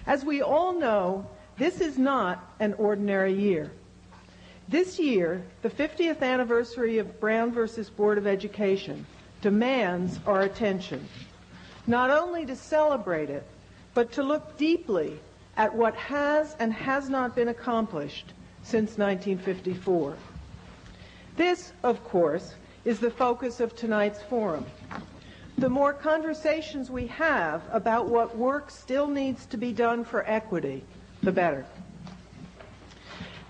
As we all know, this is not an ordinary year. This year, the 50th anniversary of Brown versus Board of Education demands our attention, not only to celebrate it, but to look deeply at what has and has not been accomplished since 1954. This, of course, is the focus of tonight's forum. The more conversations we have about what work still needs to be done for equity, the better.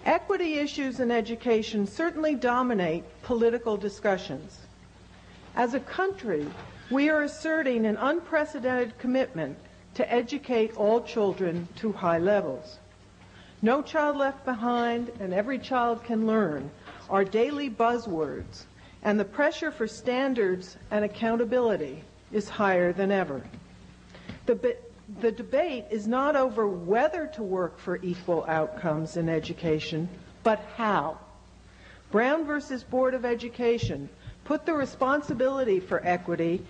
Equity issues in education certainly dominate political discussions. As a country, we are asserting an unprecedented commitment to educate all children to high levels. No child left behind and every child can learn are daily buzzwords, and the pressure for standards and accountability is higher than ever. The debate is not over whether to work for equal outcomes in education, but how. Brown versus Board of Education put the responsibility for equity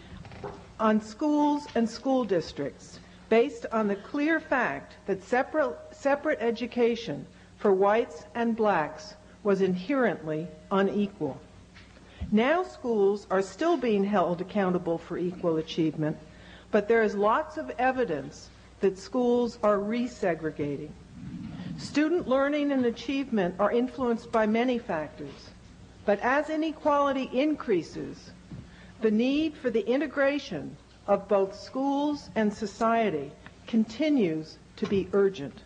on schools and school districts based on the clear fact that separate education for whites and blacks was inherently unequal. Now schools are still being held accountable for equal achievement, but there is lots of evidence that schools are resegregating. Student learning and achievement are influenced by many factors, but as inequality increases, the need for the integration of both schools and society continues to be urgent.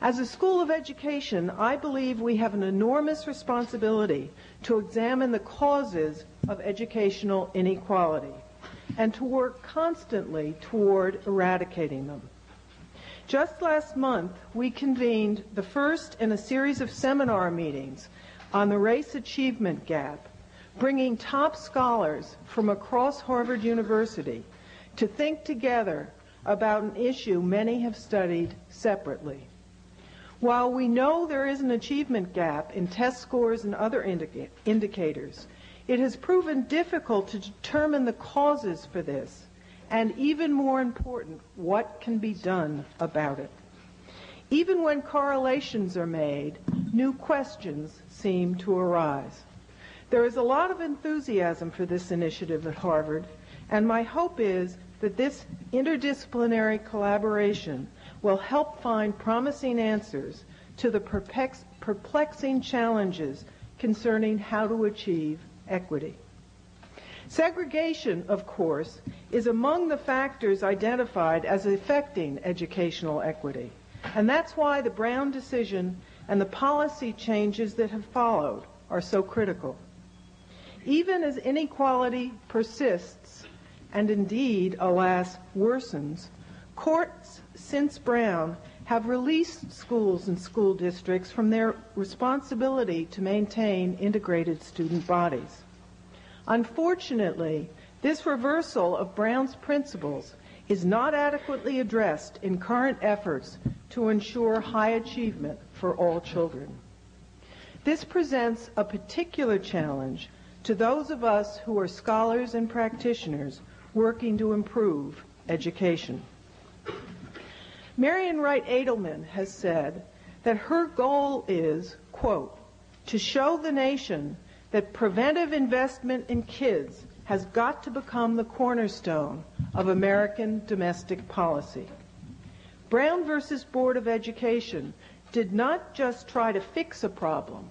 As a school of education, I believe we have an enormous responsibility to examine the causes of educational inequality and to work constantly toward eradicating them. Just last month, we convened the first in a series of seminar meetings on the race achievement gap, bringing top scholars from across Harvard University to think together about an issue many have studied separately. While we know there is an achievement gap in test scores and other indicators, it has proven difficult to determine the causes for this, and even more important, what can be done about it. Even when correlations are made, new questions seem to arise. There is a lot of enthusiasm for this initiative at Harvard, and my hope is that this interdisciplinary collaboration will help find promising answers to the perplexing challenges concerning how to achieve equity. Segregation, of course, is among the factors identified as affecting educational equity, and that's why the Brown decision and the policy changes that have followed are so critical. Even as inequality persists, and indeed, alas, worsens, courts since Brown have released schools and school districts from their responsibility to maintain integrated student bodies. Unfortunately, this reversal of Brown's principles is not adequately addressed in current efforts to ensure high achievement for all children. This presents a particular challenge to those of us who are scholars and practitioners working to improve education. Marian Wright Edelman has said that her goal is, quote, to show the nation that preventive investment in kids has got to become the cornerstone of American domestic policy. Brown versus Board of Education did not just try to fix a problem,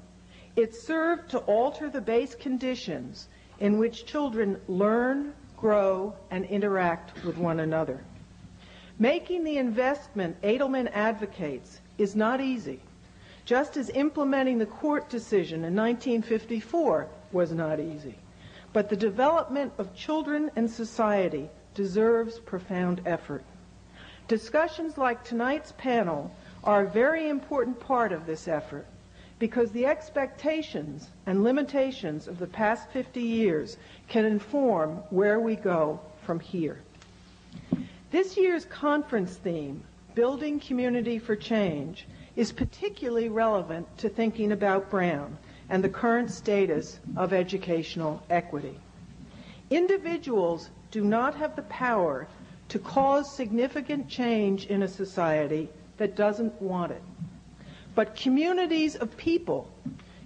it served to alter the base conditions in which children learn, grow, and interact with one another. Making the investment Edelman advocates is not easy, just as implementing the court decision in 1954 was not easy. But the development of children and society deserves profound effort. Discussions like tonight's panel are a very important part of this effort because the expectations and limitations of the past 50 years can inform where we go from here. This year's conference theme, Building Community for Change, is particularly relevant to thinking about Brown and the current status of educational equity. Individuals do not have the power to cause significant change in a society that doesn't want it. But communities of people,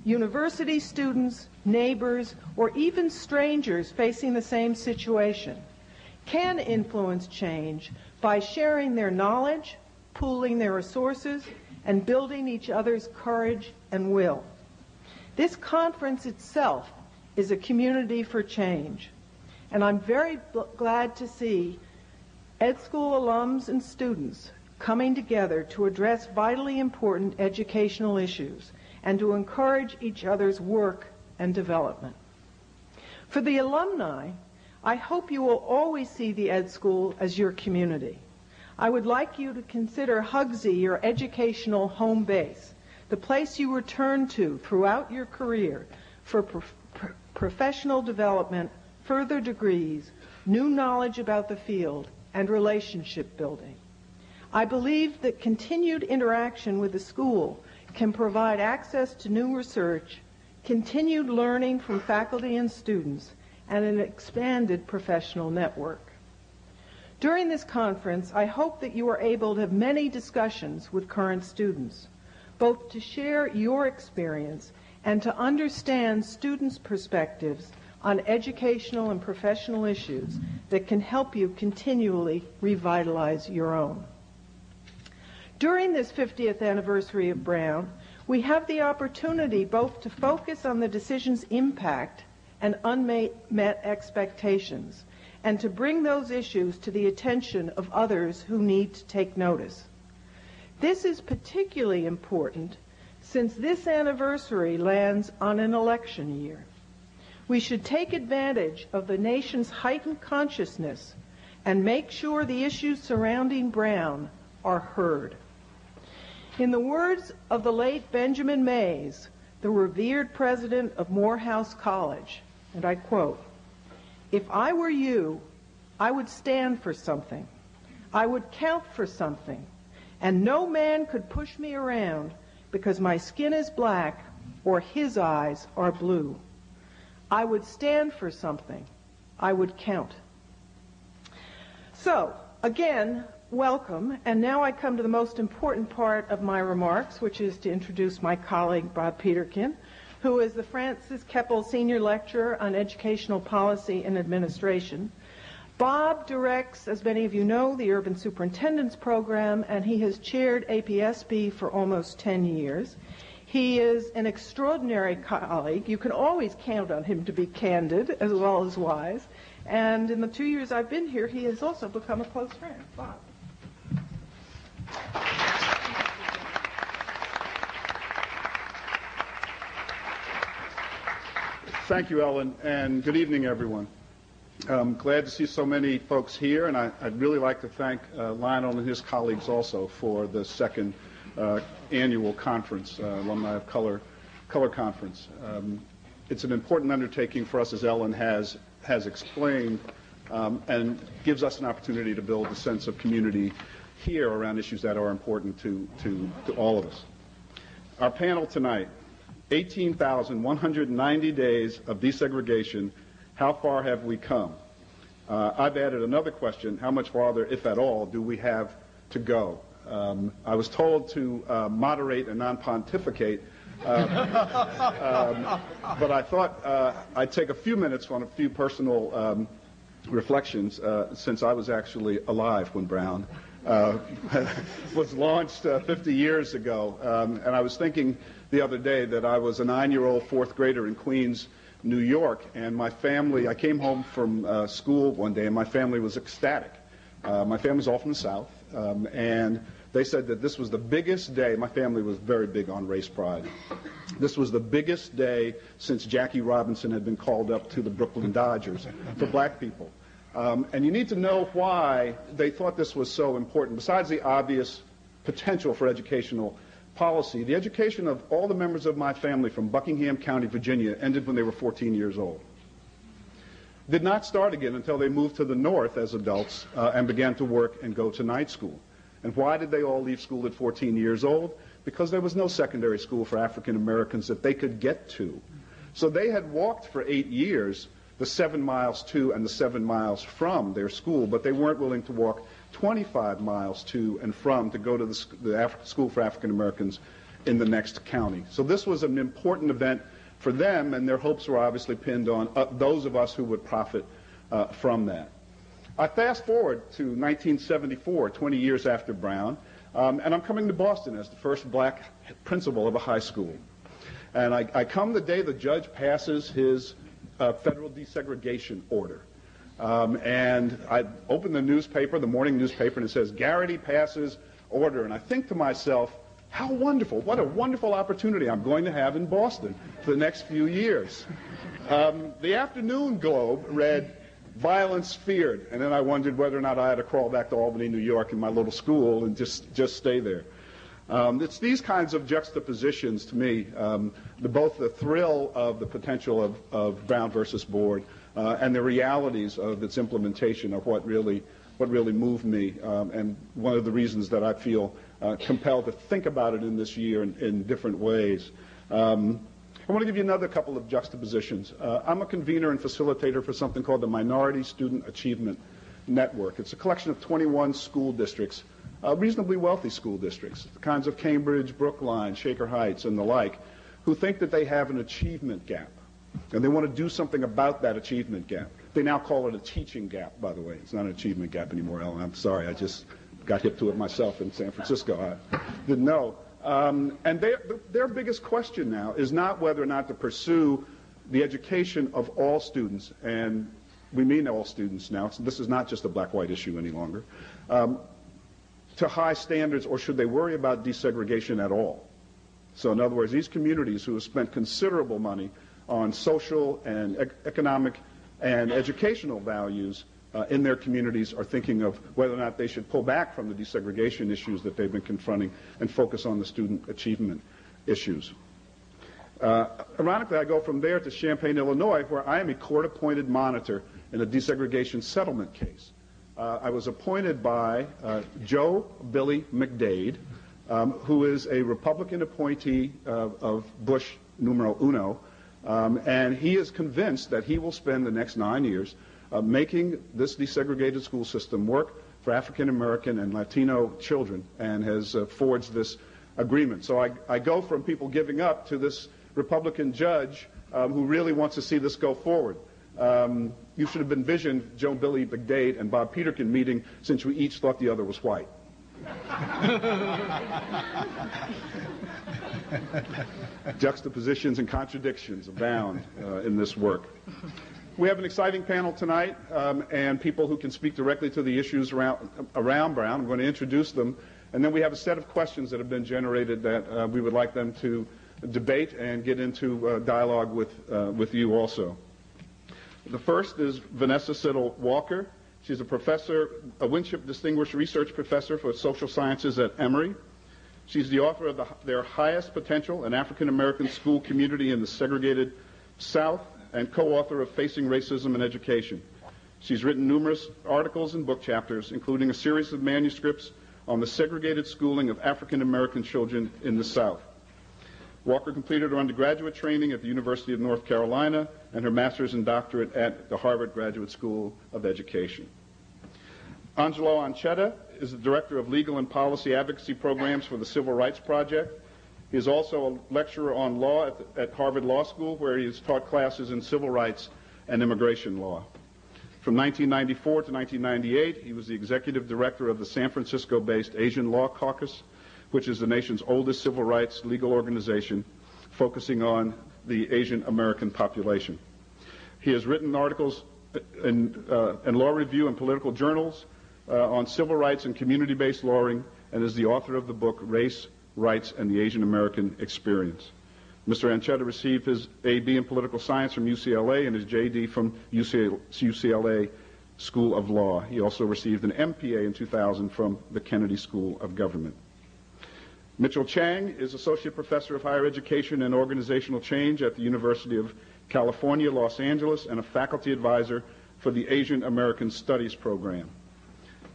university students, neighbors, or even strangers facing the same situation, can influence change by sharing their knowledge, pooling their resources, and building each other's courage and will. This conference itself is a community for change, and I'm very glad to see Ed School alums and students coming together to address vitally important educational issues and to encourage each other's work and development. For the alumni, I hope you will always see the Ed School as your community. I would like you to consider Hugsy your educational home base, the place you return to throughout your career for professional development, further degrees, new knowledge about the field, and relationship building. I believe that continued interaction with the school can provide access to new research, continued learning from faculty and students, and an expanded professional network. During this conference, I hope that you are able to have many discussions with current students, both to share your experience and to understand students' perspectives on educational and professional issues that can help you continually revitalize your own. During this 50th anniversary of Brown, we have the opportunity both to focus on the decision's impact and unmet expectations, and to bring those issues to the attention of others who need to take notice. This is particularly important since this anniversary lands on an election year. We should take advantage of the nation's heightened consciousness and make sure the issues surrounding Brown are heard. In the words of the late Benjamin Mays, the revered president of Morehouse College, and I quote, "If I were you, I would stand for something. I would count for something, and no man could push me around because my skin is black or his eyes are blue. I would stand for something. I would count." So, again, welcome, and now I come to the most important part of my remarks, which is to introduce my colleague, Bob Peterkin, who is the Francis Keppel Senior Lecturer on Educational Policy and Administration. Bob directs, as many of you know, the Urban Superintendent's Program, and he has chaired APSB for almost 10 years. He is an extraordinary colleague. You can always count on him to be candid as well as wise. And in the 2 years I've been here, he has also become a close friend. Bob. Thank you, Ellen, and good evening, everyone. I'm glad to see so many folks here, and I'd really like to thank Lionel and his colleagues also for the second annual conference, Alumni of Color Conference. It's an important undertaking for us, as Ellen has explained, and gives us an opportunity to build a sense of community here around issues that are important to all of us. Our panel tonight, 18,190 days of desegregation, how far have we come? I've added another question, how much farther, if at all, do we have to go? I was told to moderate and non-pontificate, but I thought I'd take a few minutes on a few personal reflections, since I was actually alive when Brown was launched 50 years ago. And I was thinking the other day that I was a 9-year-old fourth grader in Queens, New York, and my family, I came home from school one day and my family was ecstatic. My family's all from the South, and they said that this was the biggest day. My family was very big on race pride. This was the biggest day since Jackie Robinson had been called up to the Brooklyn Dodgers for black people. And you need to know why they thought this was so important. Besides the obvious potential for educational policy, the education of all the members of my family from Buckingham County, Virginia, ended when they were 14 years old. Did not start again until they moved to the north as adults and began to work and go to night school. And why did they all leave school at 14 years old? Because there was no secondary school for African Americans that they could get to. So they had walked for 8 years the 7 miles to and the 7 miles from their school, but they weren't willing to walk 25 miles to and from to go to the School for African Americans in the next county. So this was an important event for them, and their hopes were obviously pinned on those of us who would profit from that. I fast forward to 1974, 20 years after Brown, and I'm coming to Boston as the first black principal of a high school. And I come the day the judge passes his federal desegregation order. And I open the newspaper, the morning newspaper, and it says, Garrity passes order. And I think to myself, how wonderful, what a wonderful opportunity I'm going to have in Boston for the next few years. The afternoon Globe read, violence feared. And then I wondered whether or not I had to crawl back to Albany, New York in my little school and just stay there. It's these kinds of juxtapositions to me, both the thrill of the potential of Brown versus Board and the realities of its implementation of what really moved me, and one of the reasons that I feel compelled to think about it in this year in different ways. I want to give you another couple of juxtapositions. I'm a convener and facilitator for something called the Minority Student Achievement Network. It's a collection of 21 school districts, reasonably wealthy school districts, the kinds of Cambridge, Brookline, Shaker Heights, and the like, who think that they have an achievement gap. And they want to do something about that achievement gap. They now call it a teaching gap, by the way. It's not an achievement gap anymore, Ellen. I'm sorry. I just got hip to it myself in San Francisco. I didn't know. And their biggest question now is not whether or not to pursue the education of all students, and we mean all students now. So this is not just a black-white issue any longer, to high standards, or should they worry about desegregation at all? So in other words, these communities who have spent considerable money on social and economic and educational values in their communities are thinking of whether or not they should pull back from the desegregation issues that they've been confronting and focus on the student achievement issues. Ironically, I go from there to Champaign, Illinois, where I am a court-appointed monitor in a desegregation settlement case. I was appointed by Joe Billy McDade, who is a Republican appointee of Bush numero uno, and he is convinced that he will spend the next 9 years making this desegregated school system work for African American and Latino children, and has forged this agreement. So I go from people giving up to this Republican judge who really wants to see this go forward. You should have envisioned Joe Billy McDade and Bob Peterkin meeting, since we each thought the other was white. Juxtapositions and contradictions abound in this work. We have an exciting panel tonight, and people who can speak directly to the issues around Brown. I'm going to introduce them, and then we have a set of questions that have been generated that we would like them to debate and get into dialogue with you also. The first is Vanessa Siddle Walker. She's a professor, a Winship Distinguished Research Professor for Social Sciences at Emory. She's the author of Their Highest Potential, an African American School Community in the Segregated South, and co-author of Facing Racism in Education. She's written numerous articles and book chapters, including a series of manuscripts on the segregated schooling of African American children in the South. Walker completed her undergraduate training at the University of North Carolina and her master's and doctorate at the Harvard Graduate School of Education. Angelo Ancheta is the Director of Legal and Policy Advocacy Programs for the Civil Rights Project. He is also a lecturer on law at Harvard Law School, where he has taught classes in civil rights and immigration law. From 1994 to 1998, he was the executive director of the San Francisco-based Asian Law Caucus, which is the nation's oldest civil rights legal organization focusing on the Asian American population. He has written articles in law review and political journals on civil rights and community-based lawing, and is the author of the book Race, Rights, and the Asian American Experience. Mr. Ancheta received his A.B. in political science from UCLA and his J.D. from UCLA School of Law. He also received an MPA in 2000 from the Kennedy School of Government. Mitchell Chang is Associate Professor of Higher Education and Organizational Change at the University of California, Los Angeles, and a faculty advisor for the Asian American Studies program.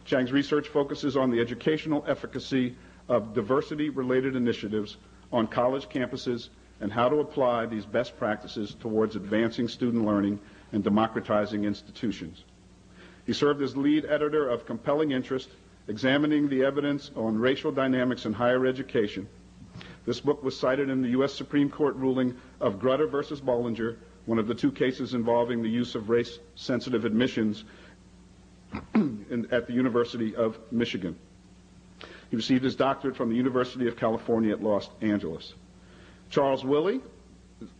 Chang's research focuses on the educational efficacy of diversity-related initiatives on college campuses and how to apply these best practices towards advancing student learning and democratizing institutions. He served as lead editor of Compelling Interest, examining the evidence on racial dynamics in higher education. This book was cited in the U.S. Supreme Court ruling of Grutter versus Bollinger, one of the two cases involving the use of race-sensitive admissions at the University of Michigan. He received his doctorate from the University of California at Los Angeles. Charles Willie,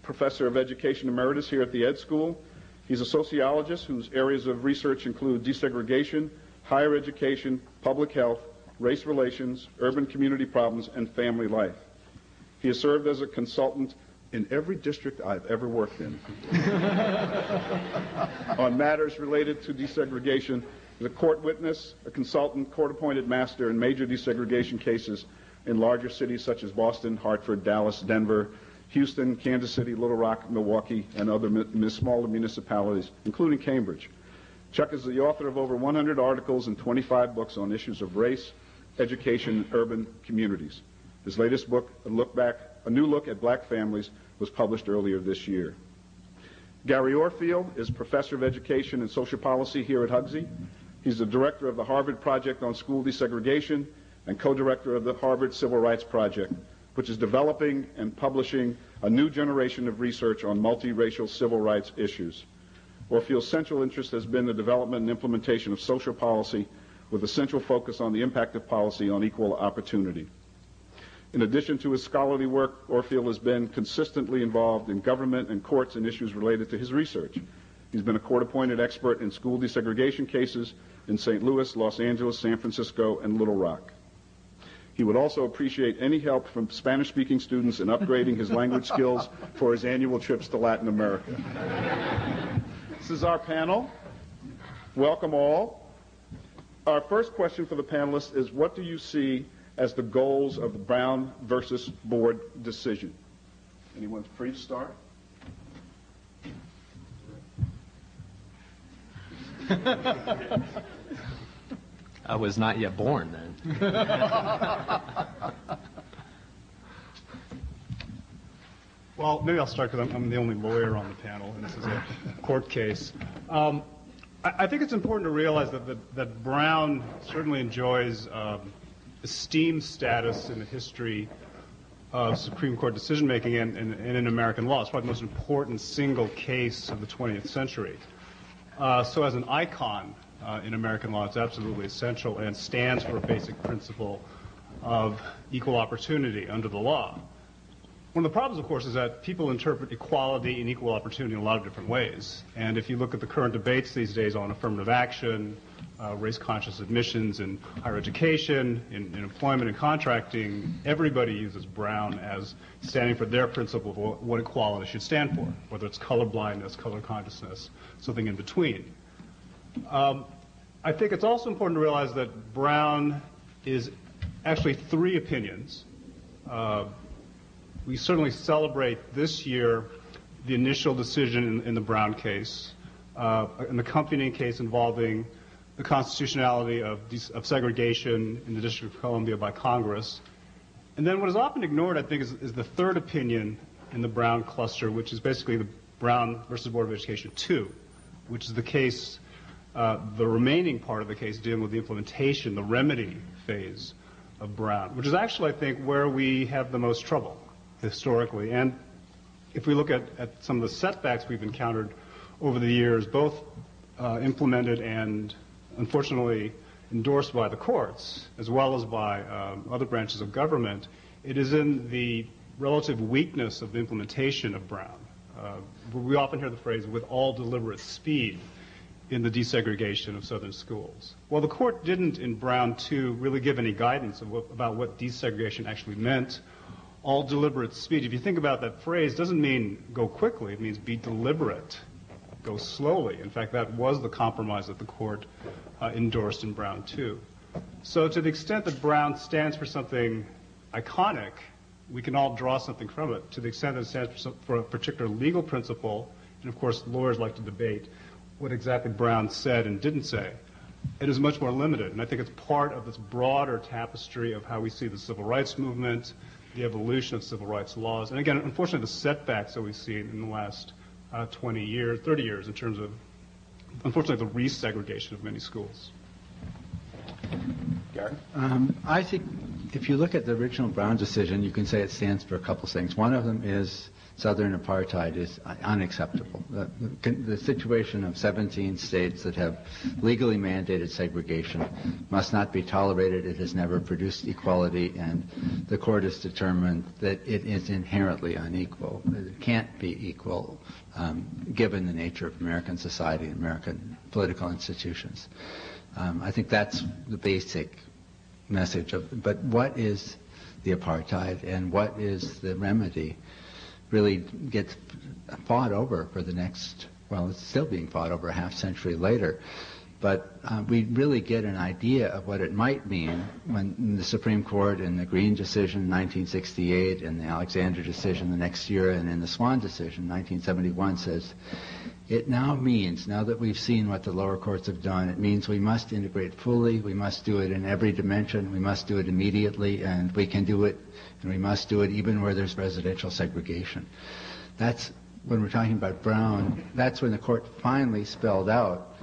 professor of education emeritus here at the Ed School. He's a sociologist whose areas of research include desegregation, higher education, public health, race relations, urban community problems, and family life. He has served as a consultant in every district I've ever worked in on matters related to desegregation. He's a court witness, a consultant, court-appointed master in major desegregation cases in larger cities such as Boston, Hartford, Dallas, Denver, Houston, Kansas City, Little Rock, Milwaukee, and other smaller municipalities, including Cambridge. Chuck is the author of over 100 articles and 25 books on issues of race, education, and urban communities. His latest book, A New Look at Black Families, was published earlier this year. Gary Orfield is professor of education and social policy here at Hugsey. He's the director of the Harvard Project on School Desegregation and co-director of the Harvard Civil Rights Project, which is developing and publishing a new generation of research on multiracial civil rights issues. Orfield's central interest has been the development and implementation of social policy with a central focus on the impact of policy on equal opportunity. In addition to his scholarly work, Orfield has been consistently involved in government and courts and issues related to his research. He's been a court-appointed expert in school desegregation cases in St. Louis, Los Angeles, San Francisco, and Little Rock. He would also appreciate any help from Spanish-speaking students in upgrading his language skills for his annual trips to Latin America. This is our panel. Welcome all. Our first question for the panelists is, what do you see as the goals of the Brown versus Board decision? Anyone free to start? I was not yet born then. Well, maybe I'll start because I'm the only lawyer on the panel, and this is a court case. I think it's important to realize that Brown certainly enjoys esteemed status in the history of Supreme Court decision-making and in American law. It's probably the most important single case of the 20th century. So as an icon in American law, it's absolutely essential and stands for a basic principle of equal opportunity under the law. One of the problems, of course, is that people interpret equality and equal opportunity in a lot of different ways. And if you look at the current debates these days on affirmative action, race-conscious admissions in higher education, in employment and contracting, everybody uses Brown as standing for their principle of what equality should stand for, whether it's colorblindness, color consciousness, something in between. I think it's also important to realize that Brown is actually three opinions. We certainly celebrate this year the initial decision in the Brown case, an accompanying case involving the constitutionality of segregation in the District of Columbia by Congress. And then what is often ignored, I think, is the third opinion in the Brown cluster, which is basically the Brown versus Board of Education 2, which is the case, the remaining part of the case dealing with the implementation, the remedy phase of Brown, which is actually, I think, where we have the most trouble historically. And if we look at some of the setbacks we've encountered over the years, both implemented and unfortunately endorsed by the courts, as well as by other branches of government, it is in the relative weakness of the implementation of Brown. We often hear the phrase, with all deliberate speed, in the desegregation of southern schools. Well, the court didn't in Brown 2 really give any guidance about what desegregation actually meant. All deliberate speed, if you think about that phrase, doesn't mean go quickly. It means be deliberate, go slowly. In fact, that was the compromise that the court endorsed in Brown 2. So to the extent that Brown stands for something iconic, we can all draw something from it. To the extent that it stands for a particular legal principle, and of course lawyers like to debate what exactly Brown said and didn't say, it is much more limited. And I think it's part of this broader tapestry of how we see the civil rights movement, the evolution of civil rights laws, and again, unfortunately, the setbacks that we've seen in the last 20 years, 30 years in terms of, unfortunately, the resegregation of many schools. Gary? I think if you look at the original Brown decision, you can say it stands for a couple things. One of them is Southern apartheid is unacceptable. The situation of 17 states that have legally mandated segregation must not be tolerated. It has never produced equality, and the court has determined that it is inherently unequal. It can't be equal given the nature of American society and American political institutions. I think that's the basic message but what is the apartheid and what is the remedy really gets fought over for the next, well, it's still being fought over a half century later. But we really get an idea of what it might mean when the Supreme Court in the Green decision in 1968 and the Alexander decision the next year and in the Swan decision 1971 says, it now means, now that we've seen what the lower courts have done, it means we must integrate fully, we must do it in every dimension, we must do it immediately, and we can do it, and we must do it even where there's residential segregation. That's, when we're talking about Brown, that's when the court finally spelled out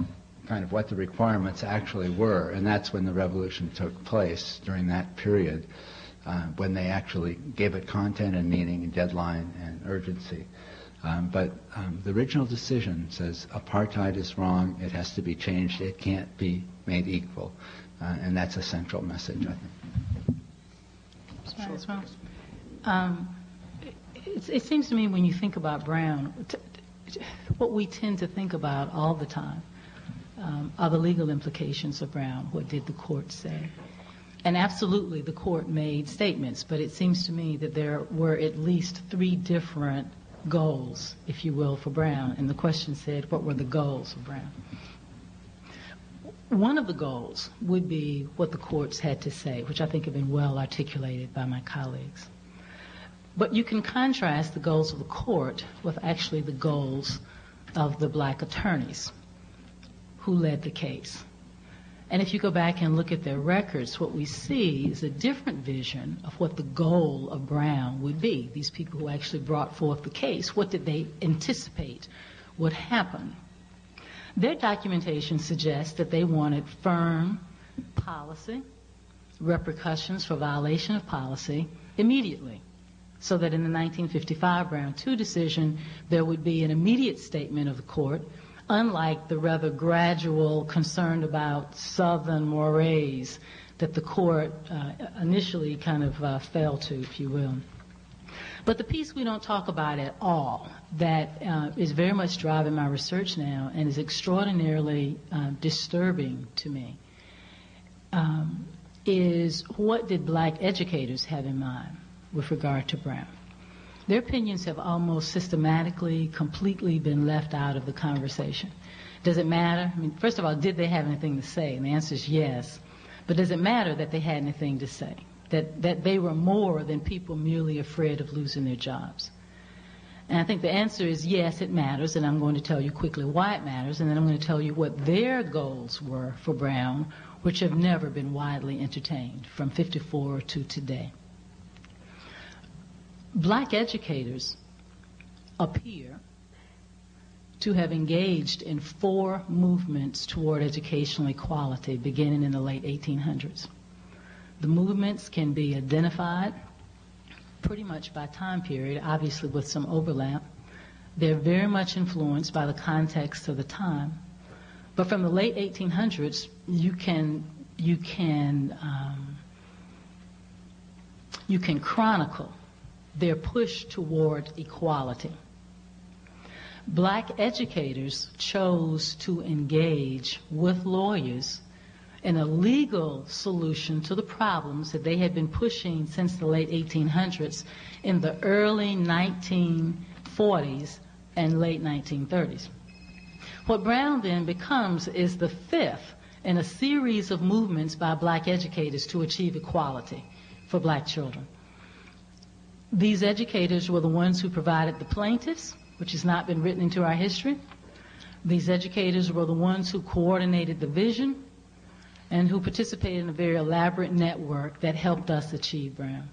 kind of what the requirements actually were, and that's when the revolution took place during that period, when they actually gave it content and meaning and deadline and urgency. But the original decision says apartheid is wrong, it has to be changed, it can't be made equal, and that's a central message, I think. Sure. It seems to me when you think about Brown, what we tend to think about all the time are the legal implications of Brown. What did the court say? And absolutely the court made statements, but it seems to me that there were at least three different goals, if you will, for Brown. And the question said, what were the goals of Brown? One of the goals would be what the courts had to say, which I think have been well articulated by my colleagues. But you can contrast the goals of the court with actually the goals of the black attorneys who led the case. And if you go back and look at their records, what we see is a different vision of what the goal of Brown would be. These people who actually brought forth the case, what did they anticipate would happen? Their documentation suggests that they wanted firm policy, repercussions for violation of policy immediately, so that in the 1955 Brown II decision, there would be an immediate statement of the court, unlike the rather gradual concern about Southern mores that the court initially kind of fell to, if you will. But the piece we don't talk about at all that is very much driving my research now and is extraordinarily disturbing to me is what did black educators have in mind with regard to Brown? Their opinions have almost systematically, completely been left out of the conversation. Does it matter? I mean, first of all, did they have anything to say? And the answer is yes. But does it matter that they had anything to say? That they were more than people merely afraid of losing their jobs? And I think the answer is yes, it matters, and I'm going to tell you quickly why it matters, and then I'm going to tell you what their goals were for Brown, which have never been widely entertained from '54 to today. Black educators appear to have engaged in 4 movements toward educational equality beginning in the late 1800s. The movements can be identified pretty much by time period, obviously with some overlap. They're very much influenced by the context of the time. But from the late 1800s, you can chronicle their push toward equality. Black educators chose to engage with lawyers in a legal solution to the problems that they had been pushing since the late 1800s in the early 1940s and late 1930s. What Brown then becomes is the 5th in a series of movements by black educators to achieve equality for black children. These educators were the ones who provided the plaintiffs, which has not been written into our history. These educators were the ones who coordinated the vision and who participated in a very elaborate network that helped us achieve Brown.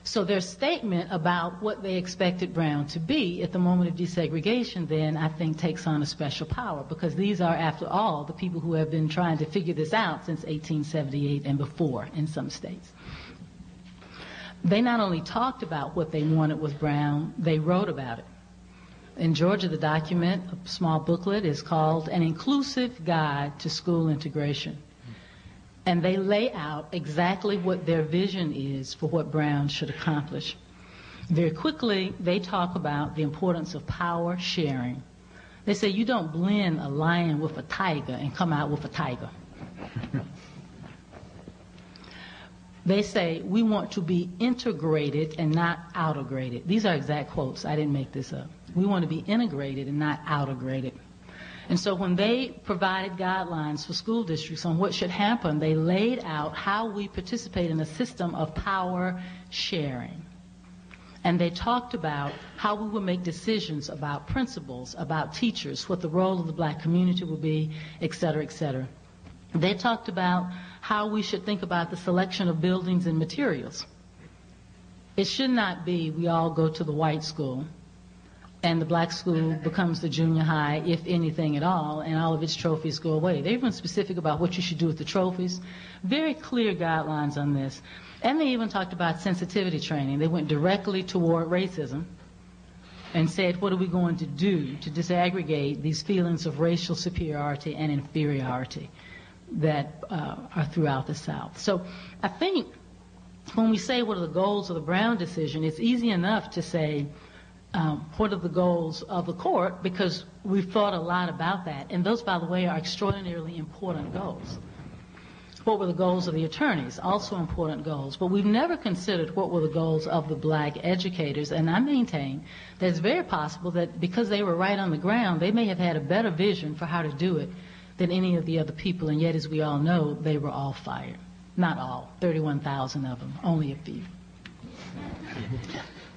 So their statement about what they expected Brown to be at the moment of desegregation then, I think, takes on a special power, because these are, after all, the people who have been trying to figure this out since 1878 and before in some states. They not only talked about what they wanted with Brown, they wrote about it. In Georgia, the document, a small booklet, is called An Inclusive Guide to School Integration. And they lay out exactly what their vision is for what Brown should accomplish. Very quickly, they talk about the importance of power sharing. They say you don't blend a lion with a tiger and come out with a tiger. They say we want to be integrated and not outegrated. These are exact quotes. I didn't make this up. We want to be integrated and not outegrated. And so when they provided guidelines for school districts on what should happen, they laid out how we participate in a system of power sharing. And they talked about how we would make decisions about principals, about teachers, what the role of the black community would be, et cetera, et cetera. They talked about how we should think about the selection of buildings and materials. It should not be we all go to the white school and the black school becomes the junior high, if anything at all, and all of its trophies go away. They're even specific about what you should do with the trophies. Very clear guidelines on this. And they even talked about sensitivity training. They went directly toward racism and said, what are we going to do to disaggregate these feelings of racial superiority and inferiority that are throughout the South. So I think when we say what are the goals of the Brown decision, it's easy enough to say what are the goals of the court, because we've thought a lot about that. And those, by the way, are extraordinarily important goals. What were the goals of the attorneys? Also important goals. But we've never considered what were the goals of the black educators. And I maintain that it's very possible that because they were right on the ground, they may have had a better vision for how to do it than any of the other people. And yet, as we all know, they were all fired. Not all, 31,000 of them, only a few.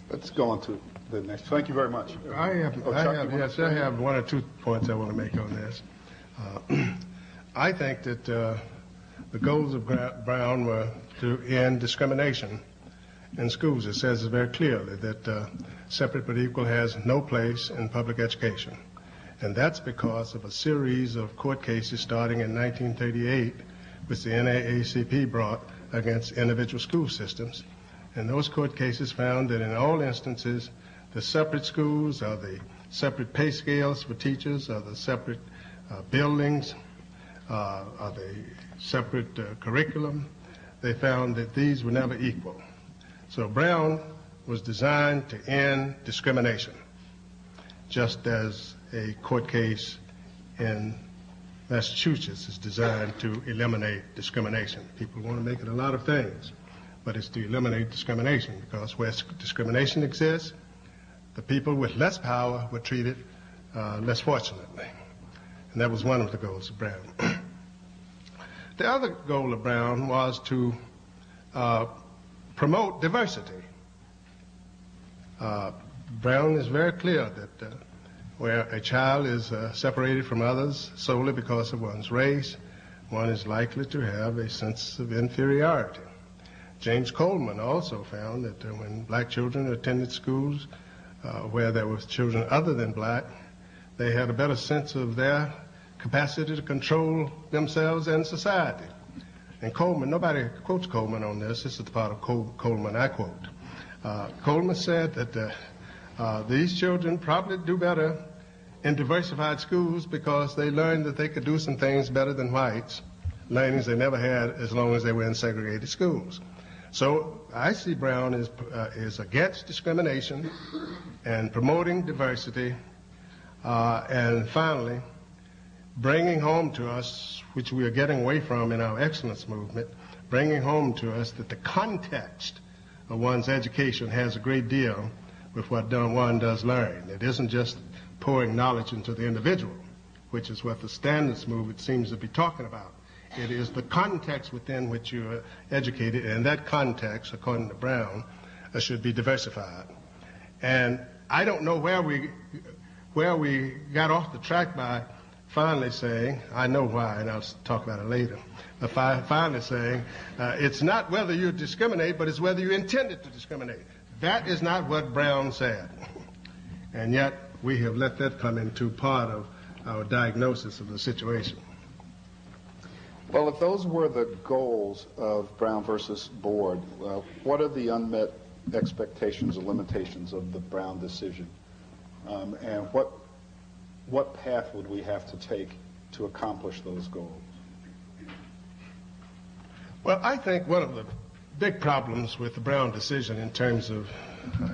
Let's go on to the next. Thank you very much. I have one or two points I want to make on this. I think that the goals of Brown were to end discrimination in schools. It says very clearly that separate but equal has no place in public education. And that's because of a series of court cases starting in 1938, which the NAACP brought against individual school systems. And those court cases found that in all instances, the separate schools or the separate pay scales for teachers or the separate buildings or the separate curriculum, they found that these were never equal. So Brown was designed to end discrimination, just as a court case in Massachusetts is designed to eliminate discrimination. People want to make it a lot of things, but it's to eliminate discrimination, because where discrimination exists, the people with less power were treated less fortunately. And that was one of the goals of Brown. The other goal of Brown was to promote diversity. Brown is very clear that where a child is separated from others solely because of one's race, one is likely to have a sense of inferiority. James Coleman also found that when black children attended schools where there were children other than black, they had a better sense of their capacity to control themselves and society. And Coleman, nobody quotes Coleman on this. This is the part of Coleman I quote. Coleman said that these children probably do better in diversified schools because they learned that they could do some things better than whites, learnings they never had as long as they were in segregated schools. So I see Brown is against discrimination and promoting diversity, and finally, bringing home to us, which we are getting away from in our excellence movement, bringing home to us that the context of one's education has a great deal with what one does learn. It isn't just pouring knowledge into the individual, which is what the standards movement seems to be talking about. It is the context within which you are educated, and that context, according to Brown, should be diversified. And I don't know where we got off the track by finally saying, I know why, and I'll talk about it later, but finally saying, it's not whether you discriminate, but it's whether you intended to discriminate. That is not what Brown said. And yet, we have let that come into part of our diagnosis of the situation. Well, if those were the goals of Brown versus Board, what are the unmet expectations or limitations of the Brown decision? And what path would we have to take to accomplish those goals? Well, I think one of the big problems with the Brown decision in terms of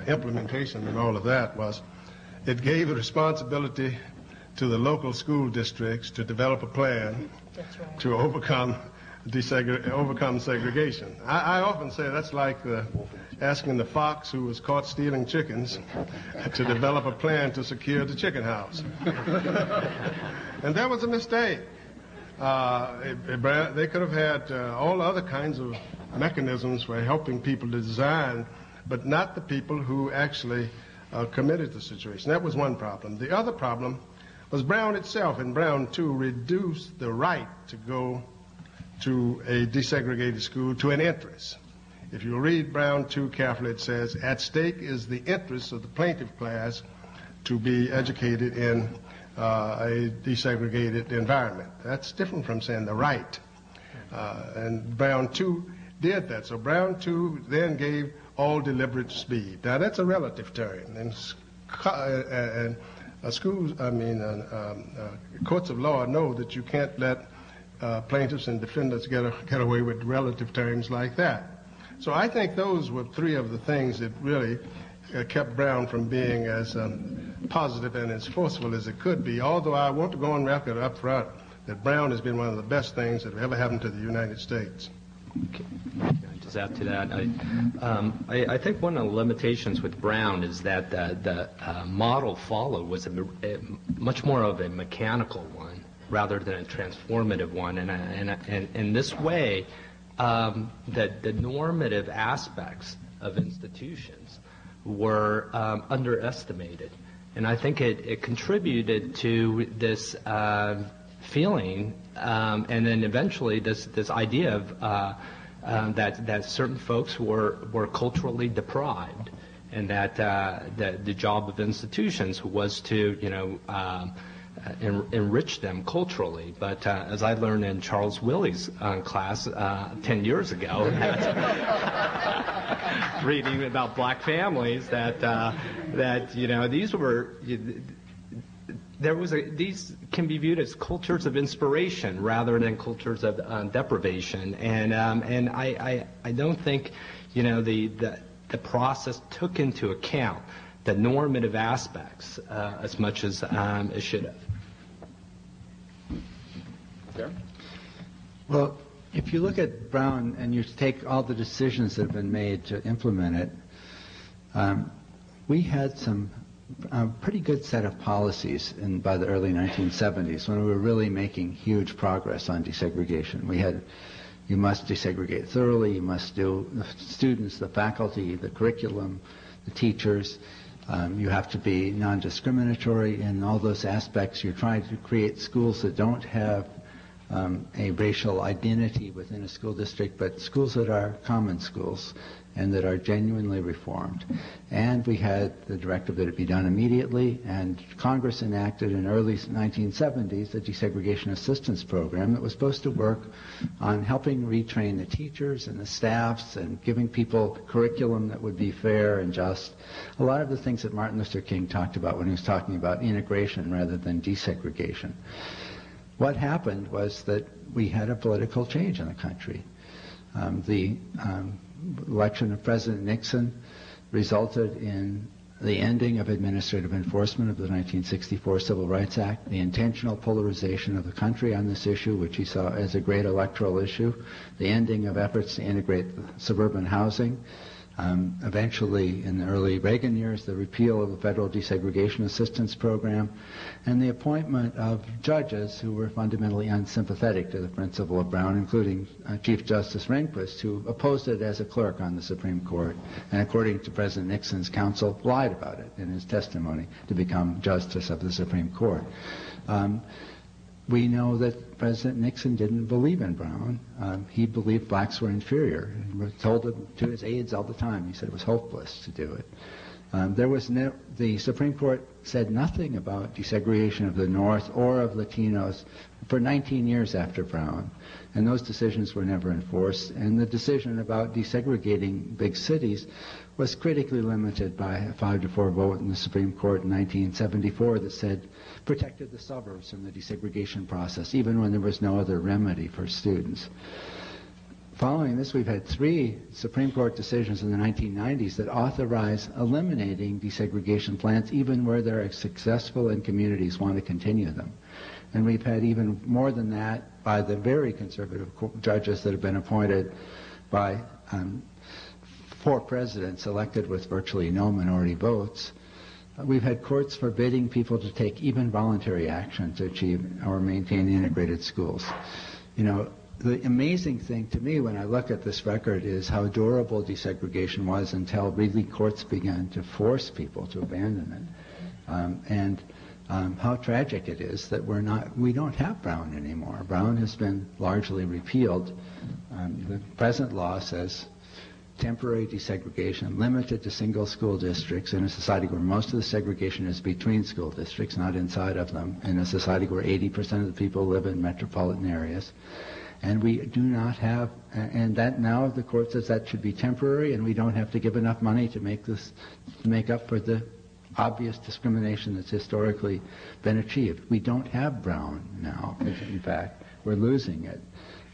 implementation and all of that was it gave the responsibility to the local school districts to develop a plan to overcome segregation. I often say that's like asking the fox who was caught stealing chickens to develop a plan to secure the chicken house. And that was a mistake. They could have had all other kinds of mechanisms for helping people to design, but not the people who actually committed the situation. That was one problem. The other problem was Brown itself, in Brown 2, reduced the right to go to a desegregated school to an interest. If you read Brown 2 carefully, it says, at stake is the interest of the plaintiff class to be educated in a desegregated environment. That's different from saying the right. And Brown 2 did that. So Brown 2 then gave all deliberate speed. Now, that's a relative term. And courts of law know that you can't let plaintiffs and defendants get away with relative terms like that. So I think those were three of the things that really kept Brown from being as positive and as forceful as it could be, although I want to go on record up front that Brown has been one of the best things that have ever happened to the United States. Okay. Just add to that, I think one of the limitations with Brown is that the model followed was much more of a mechanical one rather than a transformative one, and in this way, the normative aspects of institutions were underestimated, and I think it contributed to this feeling, and then eventually this idea of that certain folks were culturally deprived, and that the job of institutions was to enrich them culturally. But as I learned in Charles Willie's class 10 years ago, reading about black families, these can be viewed as cultures of inspiration rather than cultures of deprivation, and I don't think the process took into account the normative aspects as much as it should have. Okay. Well, if you look at Brown and you take all the decisions that have been made to implement it, we had some pretty good set of policies by the early 1970s when we were really making huge progress on desegregation. We had, you must desegregate thoroughly, you must do the students, the faculty, the curriculum, the teachers, you have to be non-discriminatory in all those aspects. You're trying to create schools that don't have a racial identity within a school district, but schools that are common schools and that are genuinely reformed. And we had the directive that it be done immediately, and Congress enacted in early 1970s the Desegregation Assistance Program that was supposed to work on helping retrain the teachers and the staffs and giving people curriculum that would be fair and just. A lot of the things that Martin Luther King talked about when he was talking about integration rather than desegregation. What happened was that we had a political change in the country. The election of President Nixon resulted in the ending of administrative enforcement of the 1964 Civil Rights Act, the intentional polarization of the country on this issue, which he saw as a great electoral issue, the ending of efforts to integrate suburban housing, eventually in the early Reagan years, the repeal of the Federal Desegregation Assistance Program, and the appointment of judges who were fundamentally unsympathetic to the principle of Brown, including Chief Justice Rehnquist, who opposed it as a clerk on the Supreme Court, and according to President Nixon's counsel, lied about it in his testimony to become Justice of the Supreme Court. we know that President Nixon didn't believe in Brown. He believed blacks were inferior. He told it to his aides all the time. He said it was hopeless to do it. The Supreme Court said nothing about desegregation of the North or of Latinos for 19 years after Brown, and those decisions were never enforced. And the decision about desegregating big cities was critically limited by a 5-4 vote in the Supreme Court in 1974 that said protected the suburbs from the desegregation process, even when there was no other remedy for students. Following this, we've had 3 Supreme Court decisions in the 1990s that authorize eliminating desegregation plans even where they're successful and communities want to continue them. And we've had even more than that by the very conservative judges that have been appointed by 4 presidents elected with virtually no minority votes. We've had courts forbidding people to take even voluntary action to achieve or maintain integrated schools. You know, the amazing thing to me when I look at this record is how durable desegregation was until really courts began to force people to abandon it. And how tragic it is that we don't have Brown anymore. Brown has been largely repealed. The present law says temporary desegregation limited to single school districts in a society where most of the segregation is between school districts, not inside of them, in a society where 80% of the people live in metropolitan areas. And we do not have, and that now the court says that should be temporary, and we don't have to give enough money to make up for the obvious discrimination that's historically been achieved. We don't have Brown now. In fact, we're losing it.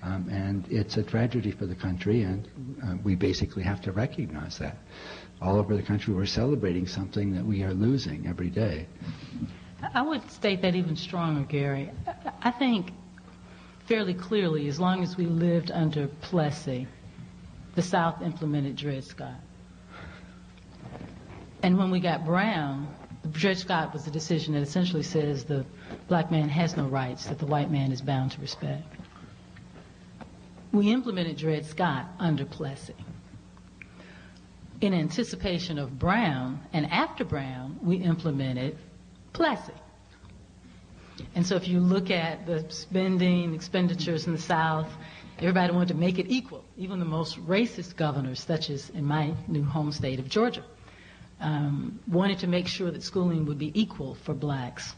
And it's a tragedy for the country, and we basically have to recognize that. All over the country, we're celebrating something that we are losing every day. I would state that even stronger, Gary. I think fairly clearly, as long as we lived under Plessy, the South implemented Dred Scott. And when we got Brown, Dred Scott was a decision that essentially says the black man has no rights that the white man is bound to respect. We implemented Dred Scott under Plessy. In anticipation of Brown, and after Brown, we implemented Plessy. And so if you look at the expenditures in the South, everybody wanted to make it equal. Even the most racist governors, such as in my new home state of Georgia, wanted to make sure that schooling would be equal for blacks.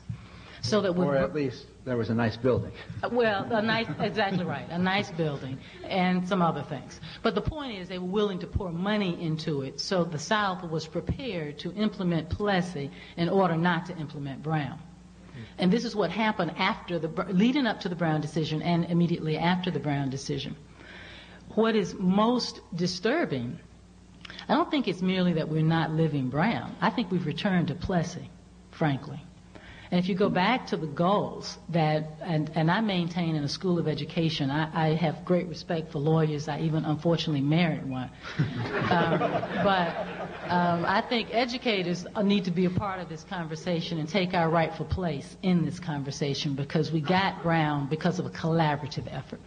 So that or at least there was a nice building. Well, exactly right, a nice building and some other things. But the point is they were willing to pour money into it, so the South was prepared to implement Plessy in order not to implement Brown. And this is what happened leading up to the Brown decision and immediately after the Brown decision. What is most disturbing, I don't think it's merely that we're not living Brown. I think we've returned to Plessy, frankly. And if you go back to the goals that, and I maintain in a school of education, I have great respect for lawyers. I even unfortunately married one. But I think educators need to be a part of this conversation and take our rightful place in this conversation, because we got Brown because of a collaborative effort.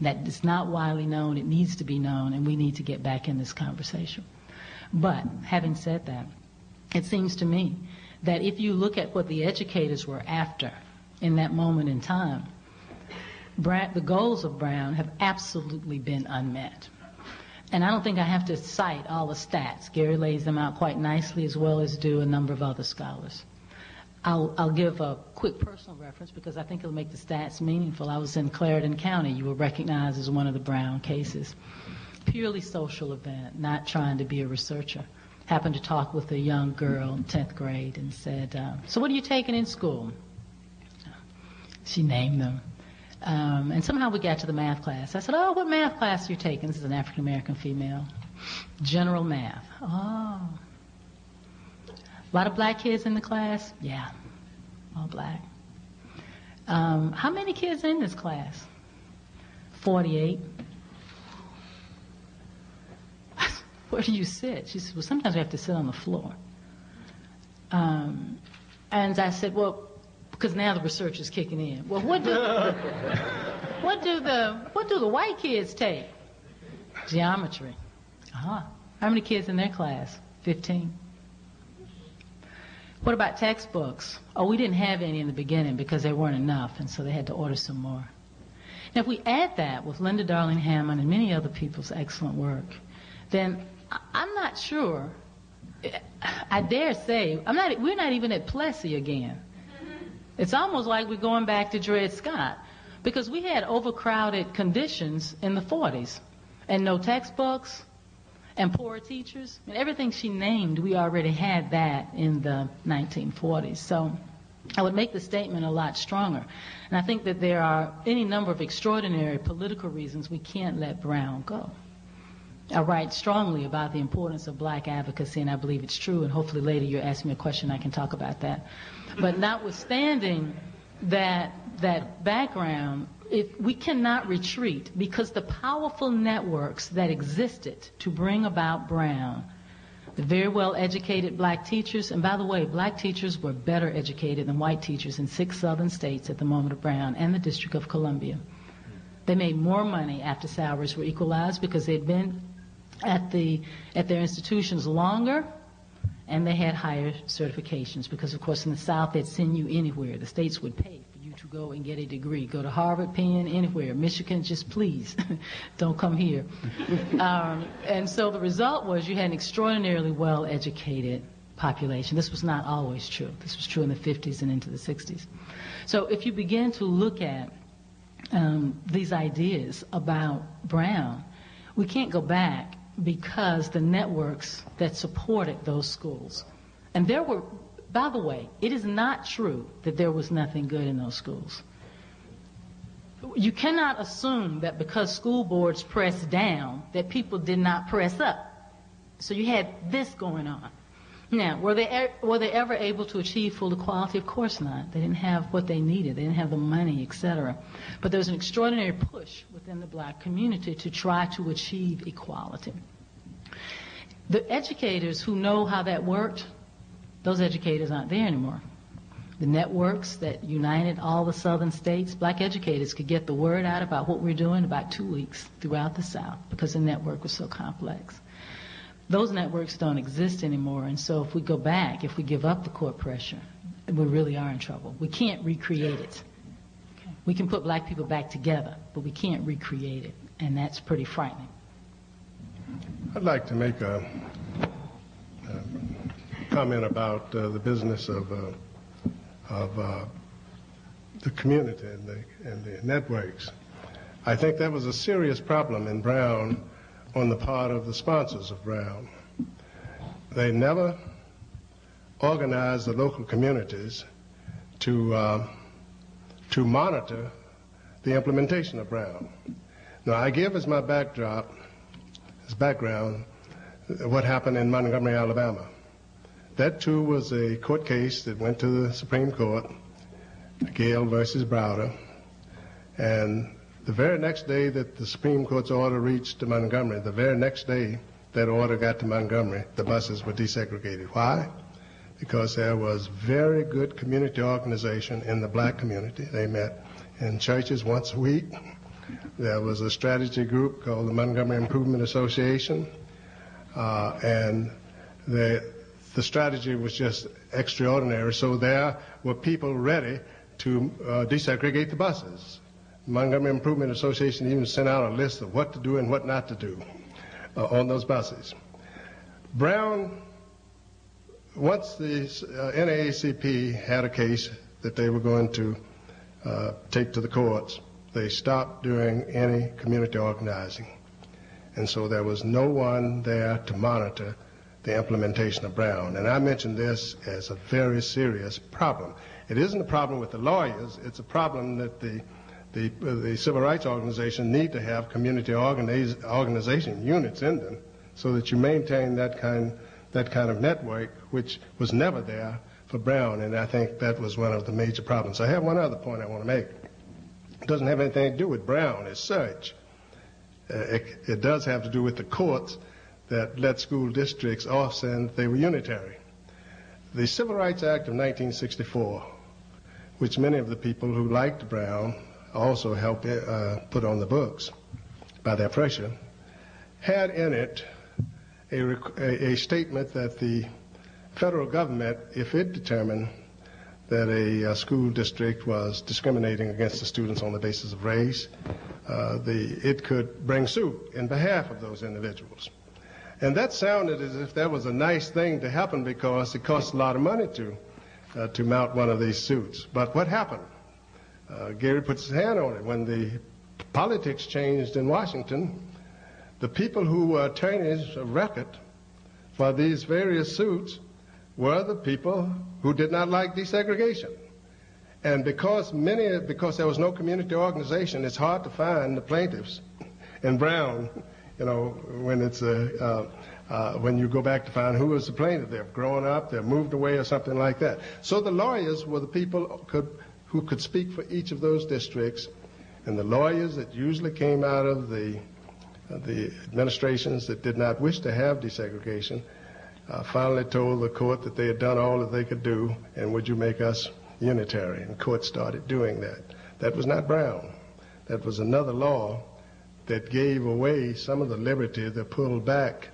That is not widely known. It needs to be known, and we need to get back in this conversation. But having said that, it seems to me that if you look at what the educators were after in that moment in time, the goals of Brown have absolutely been unmet. And I don't think I have to cite all the stats. Gary lays them out quite nicely, as well as do a number of other scholars. I'll give a quick personal reference because I think it'll make the stats meaningful. I was in Clarendon County. You were recognized as one of the Brown cases. Purely social event, not trying to be a researcher. Happened to talk with a young girl in 10th grade and said, so what are you taking in school? She named them. And somehow we got to the math class. I said, oh, what math class are you taking? This is an African-American female. General math. Oh. A lot of black kids in the class? Yeah, all black. How many kids in this class? 48. Where do you sit? She said, well, sometimes we have to sit on the floor. And I said, well, because now the research is kicking in. Well, what do the white kids take? Geometry. How many kids in their class? 15. What about textbooks? Oh, we didn't have any in the beginning because there weren't enough, and so they had to order some more. Now, if we add that with Linda Darling Hammond and many other people's excellent work, then I'm not sure, I dare say, we're not even at Plessy again. It's almost like we're going back to Dred Scott, because we had overcrowded conditions in the 40s, and no textbooks, and poor teachers, and everything she named, we already had that in the 1940s. So I would make the statement a lot stronger. And I think that there are any number of extraordinary political reasons we can't let Brown go. I write strongly about the importance of black advocacy, and I believe it's true, and hopefully later you ask me a question, I can talk about that. But notwithstanding that background, we cannot retreat, because the powerful networks that existed to bring about Brown, the very well-educated black teachers, and by the way, black teachers were better educated than white teachers in 6 southern states at the moment of Brown and the District of Columbia. They made more money after salaries were equalized because they'd been at their institutions longer, and they had higher certifications because, of course, in the South, they'd send you anywhere. The states would pay for you to go and get a degree. Go to Harvard, Penn, anywhere. Michigan, just please, don't come here. And so the result was you had an extraordinarily well-educated population. This was not always true. This was true in the 50s and into the 60s. So if you begin to look at these ideas about Brown, we can't go back, because the networks that supported those schools, and there were, by the way, it is not true that there was nothing good in those schools. You cannot assume that because school boards pressed down that people did not press up. So you had this going on. Now, were they ever able to achieve full equality? Of course not. They didn't have what they needed. They didn't have the money, etc. But there was an extraordinary push within the black community to try to achieve equality. The educators who know how that worked, those educators aren't there anymore. The networks that united all the southern states, black educators could get the word out about what we're doing in about 2 weeks throughout the South because the network was so complex. Those networks don't exist anymore, and so if we go back, if we give up the court pressure, we really are in trouble. We can't recreate it. Okay? We can put black people back together, but we can't recreate it, and that's pretty frightening. I'd like to make a comment about the business of the community and the networks. I think that was a serious problem in Brown on the part of the sponsors of Brown. They never organized the local communities to monitor the implementation of Brown. Now, I give as my background, what happened in Montgomery, Alabama. That, too, was a court case that went to the Supreme Court, Gale versus Browder, and the very next day that the Supreme Court's order reached Montgomery, the very next day that order got to Montgomery, the buses were desegregated. Why? Because there was very good community organization in the black community. They met in churches once a week. There was a strategy group called the Montgomery Improvement Association, and the strategy was just extraordinary. So there were people ready to desegregate the buses. Montgomery Improvement Association even sent out a list of what to do and what not to do on those buses. Brown, once the NAACP had a case that they were going to take to the courts, they stopped doing any community organizing. And so there was no one there to monitor the implementation of Brown. And I mention this as a very serious problem. It isn't a problem with the lawyers, it's a problem that the civil rights organization need to have community organization units in them so that you maintain that kind of network, which was never there for Brown, and I think that was one of the major problems. I have one other point I want to make. It doesn't have anything to do with Brown as such. It does have to do with the courts that let school districts off saying that they were unitary. The Civil Rights Act of 1964, which many of the people who liked Brown also helped put on the books by their pressure, had in it a statement that the federal government, if it determined that a school district was discriminating against the students on the basis of race, it could bring suit in behalf of those individuals. And that sounded as if that was a nice thing to happen because it costs a lot of money to mount one of these suits. But what happened? Gary puts his hand on it. When the politics changed in Washington, the people who were attorneys of record for these various suits were the people who did not like desegregation. And because there was no community organization, it's hard to find the plaintiffs in Brown, when you go back to find who was the plaintiff. They've grown up, they've moved away or something like that. So the lawyers were the people who could speak for each of those districts, and the lawyers that usually came out of the administrations that did not wish to have desegregation finally told the court that they had done all that they could do, and would you make us unitary? And the court started doing that. That was not Brown. That was another law that gave away some of the liberty that pulled back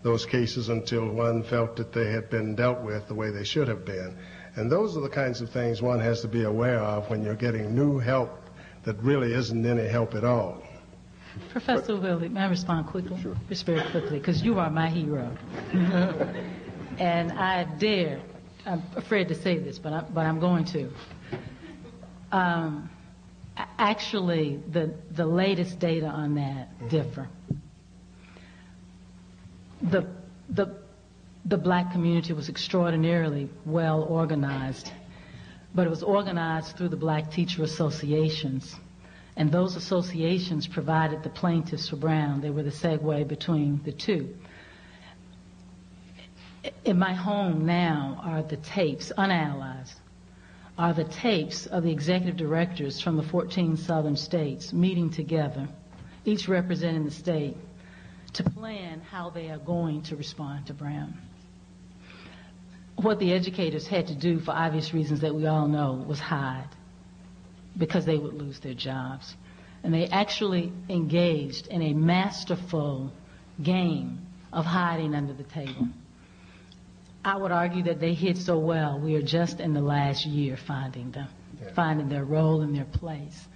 those cases until one felt that they had been dealt with the way they should have been. And those are the kinds of things one has to be aware of when you're getting new help that really isn't any help at all. Professor Willie, may I respond quickly? Sure. Just very quickly, because you are my hero. And I'm afraid to say this, but I'm going to. Actually, the latest data on that differ. The black community was extraordinarily well organized, but it was organized through the black teacher associations. And those associations provided the plaintiffs for Brown. They were the segue between the two. In my home now are the tapes, unanalyzed, are the tapes of the executive directors from the 14 southern states meeting together, each representing the state, to plan how they are going to respond to Brown. What the educators had to do, for obvious reasons that we all know, was hide, because they would lose their jobs. And they actually engaged in a masterful game of hiding under the table. I would argue that they hid so well, we are just in the last year finding them, finding their role and their place.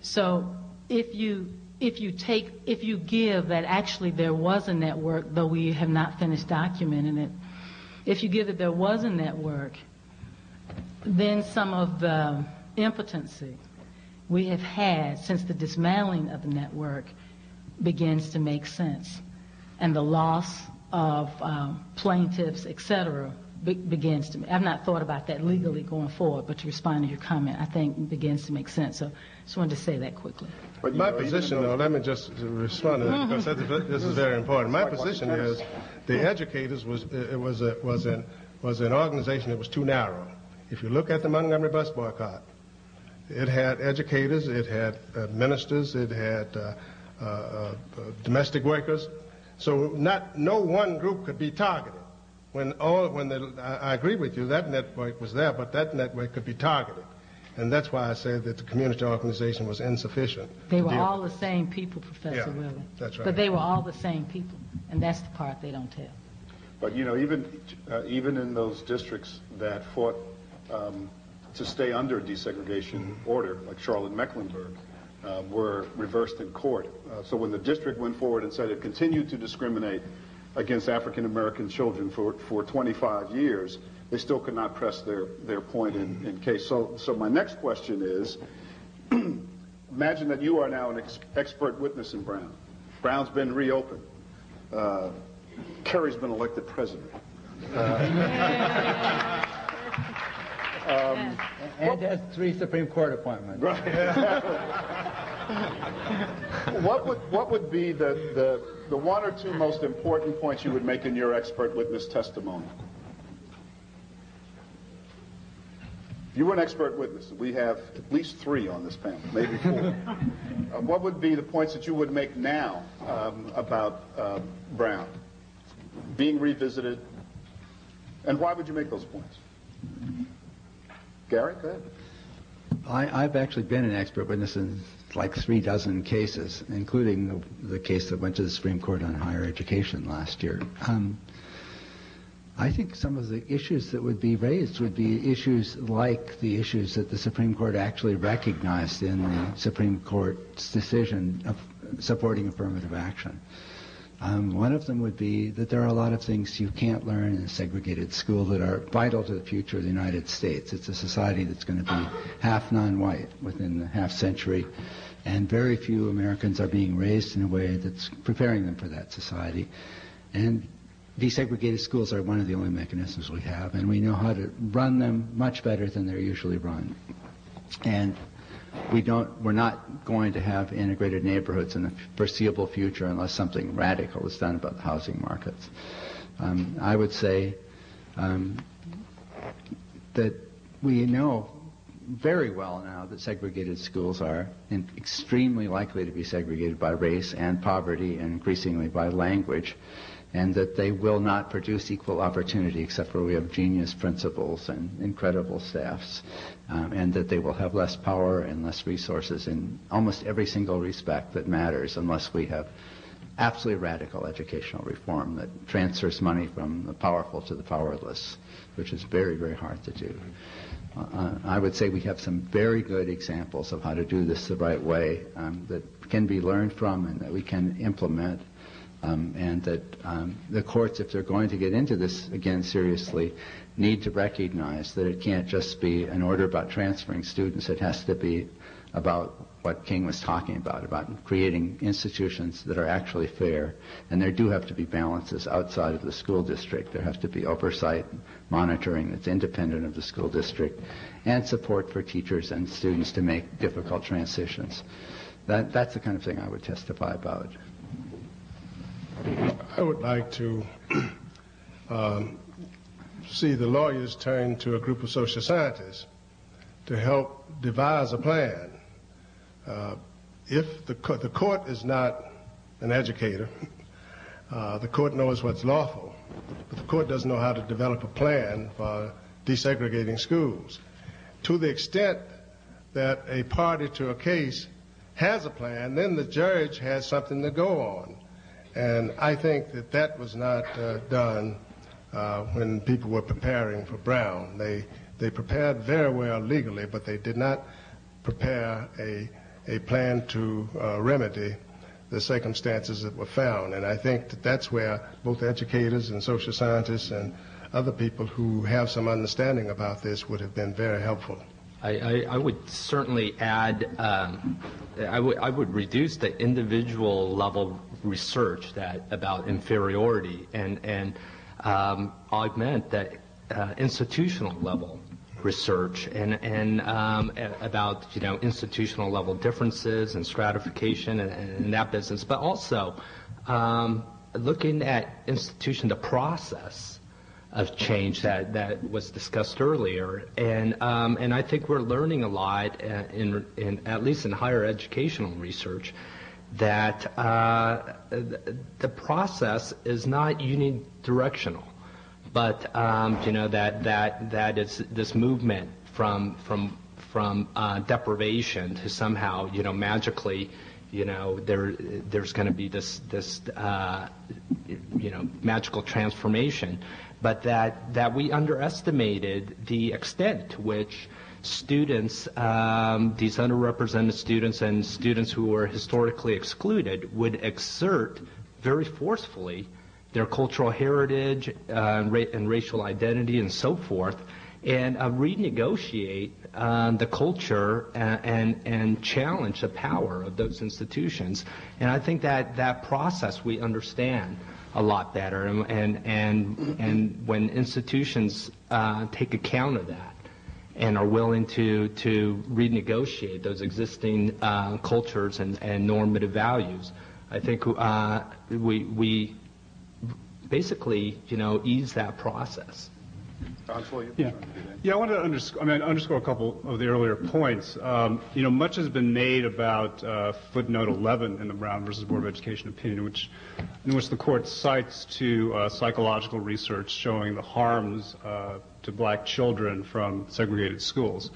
So if you give that actually there was a network, though we have not finished documenting it, if you give that there was a network, then some of the impotency we have had since the dismantling of the network begins to make sense. And the loss of plaintiffs, et cetera, begins to, I've not thought about that legally going forward, but to respond to your comment, I think begins to make sense. So just wanted to say that quickly. But my position, though, let me just respond to that, because this is very important. My position is the educators was an organization that was too narrow. If you look at the Montgomery bus boycott, it had educators, it had ministers, it had domestic workers. So no one group could be targeted. I agree with you, that network was there, but that network could be targeted. And that's why I said that the community organization was insufficient. They were all the same people, Professor Willie. That's right. But they were all the same people, and that's the part they don't tell. But, even in those districts that fought to stay under desegregation order, like Charlotte, Mecklenburg, were reversed in court. So when the district went forward and said it continued to discriminate against African American children for 25 years, they still could not press their point in case. So my next question is, imagine that you are now an expert witness in Brown. Brown's been reopened. Kerry's been elected president. And has 3 Supreme Court appointments. Right. What would be the 1 or 2 most important points you would make in your expert witness testimony? If you were an expert witness, we have at least 3 on this panel, maybe 4. What would be the points that you would make now about Brown being revisited, and why would you make those points? Gary, go ahead. I've actually been an expert witness in like 3 dozen cases, including the case that went to the Supreme Court on higher education last year. I think some of the issues that would be raised would be issues like the issues that the Supreme Court actually recognized in the Supreme Court's decision of supporting affirmative action. One of them would be that there are a lot of things you can't learn in a segregated school that are vital to the future of the United States. It's a society that's going to be half non-white within the half century, and very few Americans are being raised in a way that's preparing them for that society. And desegregated schools are one of the only mechanisms we have, and we know how to run them much better than they're usually run. And we're not going to have integrated neighborhoods in the foreseeable future unless something radical is done about the housing markets. I would say that we know very well now that segregated schools are extremely likely to be segregated by race and poverty and increasingly by language, and that they will not produce equal opportunity except where we have genius principals and incredible staffs, and that they will have less power and less resources in almost every single respect that matters unless we have absolutely radical educational reform that transfers money from the powerful to the powerless, which is very, very hard to do. I would say we have some very good examples of how to do this the right way that can be learned from and that we can implement. And that the courts, if they're going to get into this again seriously, need to recognize that it can't just be an order about transferring students. It has to be about what King was talking about creating institutions that are actually fair. And there do have to be balances outside of the school district. There has to be oversight, monitoring that's independent of the school district, and support for teachers and students to make difficult transitions. That's the kind of thing I would testify about. I would like to see the lawyers turn to a group of social scientists to help devise a plan. If the court is not an educator, the court knows what's lawful, but the court doesn't know how to develop a plan for desegregating schools. To the extent that a party to a case has a plan, then the judge has something to go on. And I think that was not done when people were preparing for Brown. They prepared very well legally, but they did not prepare a plan to remedy the circumstances that were found. And I think that's where both educators and social scientists and other people who have some understanding about this would have been very helpful. I would certainly add, I would reduce the individual level research about inferiority and augment that institutional level research and about institutional level differences and stratification and that business, but also looking at the process of change that was discussed earlier, and I think we're learning a lot in at least in higher educational research that the process is not unidirectional, but that it's this movement from deprivation to somehow magically there's going to be this magical transformation. But that we underestimated the extent to which students, these underrepresented students and students who were historically excluded, would exert very forcefully their cultural heritage and racial identity and so forth, and renegotiate the culture and challenge the power of those institutions. And I think that process we understand a lot better, and when institutions take account of that and are willing to renegotiate those existing cultures and normative values, I think we basically ease that process. Yeah, I want to underscore a couple of the earlier points. Much has been made about footnote 11 in the Brown versus Board of Education opinion, in which the court cites to psychological research showing the harms to black children from segregated schools.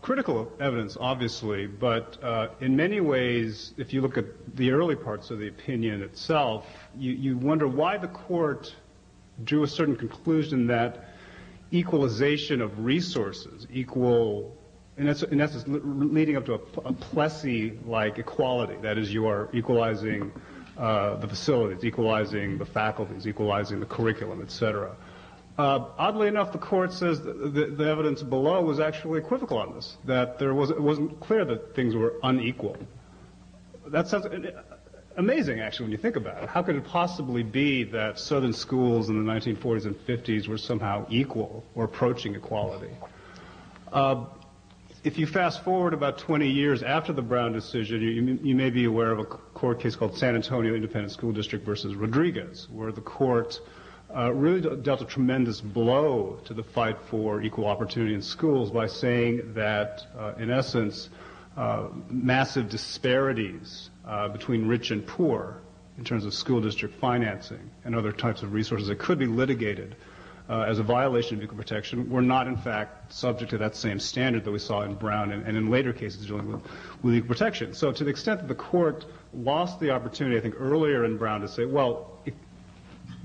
Critical evidence, obviously, but in many ways, if you look at the early parts of the opinion itself, you wonder why the court drew a certain conclusion that equalization of resources, in essence, leading up to a Plessy-like equality. That is, you are equalizing the facilities, equalizing the faculties, equalizing the curriculum, et cetera. Oddly enough, the court says the evidence below was actually equivocal on this, that it wasn't clear that things were unequal. That sounds amazing, actually, when you think about it. How could it possibly be that Southern schools in the 1940s and 50s were somehow equal or approaching equality? If you fast forward about 20 years after the Brown decision, you may be aware of a court case called San Antonio Independent School District versus Rodriguez, where the court really dealt a tremendous blow to the fight for equal opportunity in schools by saying that, in essence, massive disparities between rich and poor in terms of school district financing and other types of resources that could be litigated as a violation of equal protection were not, in fact, subject to that same standard that we saw in Brown and in later cases dealing with equal protection. So to the extent that the court lost the opportunity, I think, earlier in Brown to say, well,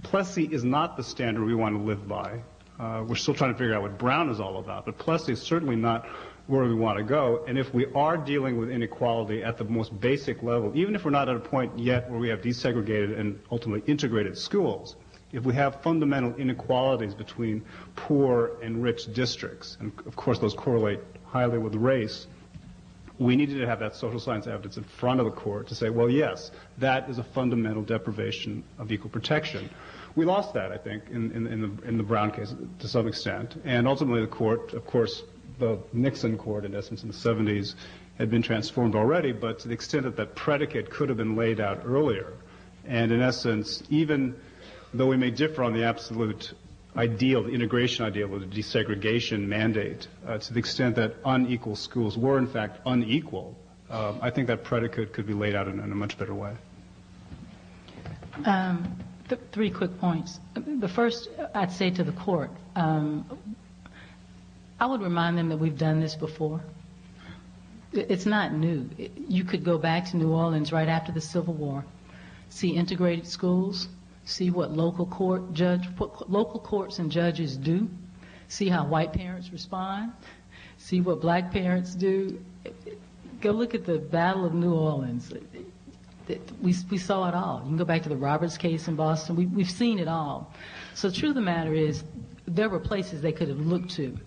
Plessy is not the standard we want to live by. We're still trying to figure out what Brown is all about, but Plessy is certainly not where we want to go. And if we are dealing with inequality at the most basic level, even if we're not at a point yet where we have desegregated and ultimately integrated schools, if we have fundamental inequalities between poor and rich districts, and of course those correlate highly with race, we needed to have that social science evidence in front of the court to say, well, yes, that is a fundamental deprivation of equal protection. We lost that, I think, in the Brown case to some extent. And ultimately the court, of course, the Nixon court, in essence, in the 70s, had been transformed already, but to the extent that that predicate could have been laid out earlier. And in essence, even though we may differ on the absolute ideal, the integration ideal of the desegregation mandate, to the extent that unequal schools were, in fact, unequal, I think that predicate could be laid out in a much better way. Three quick points. The first, I'd say to the court, I would remind them that we've done this before. It's not new. You could go back to New Orleans right after the Civil War, see integrated schools, see what local courts and judges do, see how white parents respond, see what black parents do. Go look at the Battle of New Orleans. We saw it all. You can go back to the Roberts case in Boston. We've seen it all. So the truth of the matter is there were places they could have looked to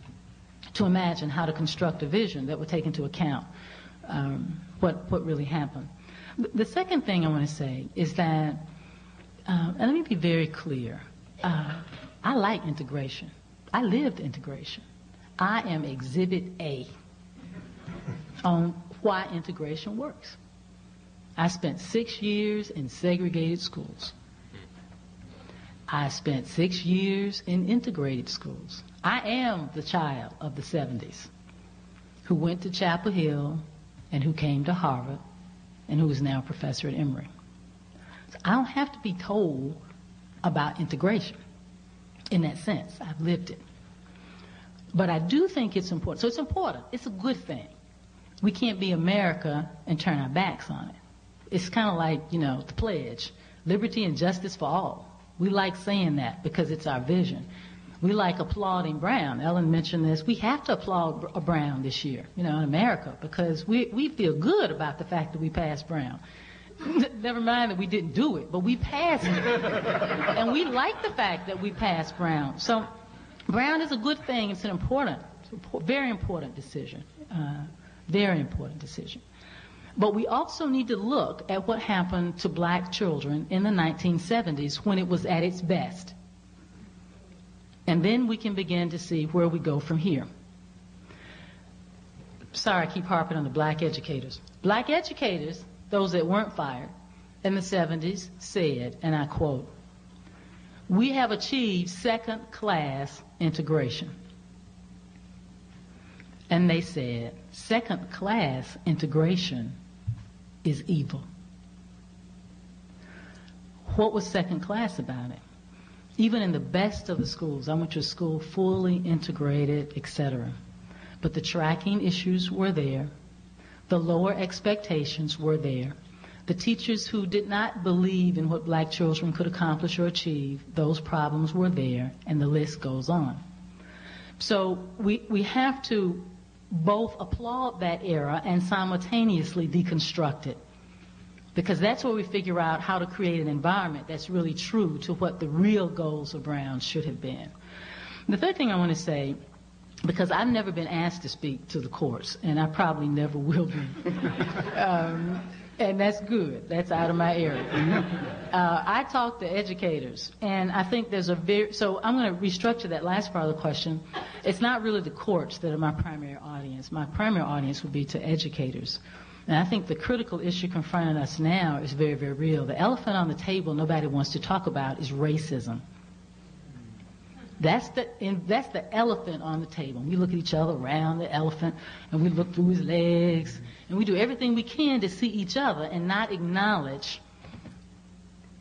imagine how to construct a vision that would take into account what really happened. The second thing I want to say is that, and let me be very clear, I like integration. I lived integration. I am Exhibit A on why integration works. I spent 6 years in segregated schools. I spent 6 years in integrated schools. I am the child of the 70s who went to Chapel Hill and who came to Harvard and who is now a professor at Emory. So I don't have to be told about integration in that sense. I've lived it. But I do think it's important. So it's important. It's a good thing. We can't be America and turn our backs on it. It's kind of like, the pledge, liberty and justice for all. We like saying that because it's our vision. We like applauding Brown. Ellen mentioned this. We have to applaud Brown this year, in America, because we feel good about the fact that we passed Brown. Never mind that we didn't do it, but we passed it. And we like the fact that we passed Brown. So Brown is a good thing. It's an very important decision. Very important decision. But we also need to look at what happened to black children in the 1970s when it was at its best. And then we can begin to see where we go from here. Sorry, I keep harping on the black educators. Black educators, those that weren't fired in the 70s, said, and I quote, "We have achieved second-class integration." And they said, second-class integration is evil. What was second class about it? Even in the best of the schools, I went to a school fully integrated, etc. But the tracking issues were there. The lower expectations were there. The teachers who did not believe in what black children could accomplish or achieve, those problems were there, and the list goes on. So we have to both applaud that era and simultaneously deconstruct it, because that's where we figure out how to create an environment that's really true to what the real goals of Brown should have been. The third thing I want to say, because I've never been asked to speak to the courts, and I probably never will be, and that's good. That's out of my area. I talk to educators, and I think there's so I'm going to restructure that last part of the question. It's not really the courts that are my primary audience. My primary audience would be to educators. And I think the critical issue confronting us now is very, very real. The elephant on the table nobody wants to talk about is racism. That's the elephant on the table. We look at each other around the elephant, and we look through his legs, and we do everything we can to see each other and not acknowledge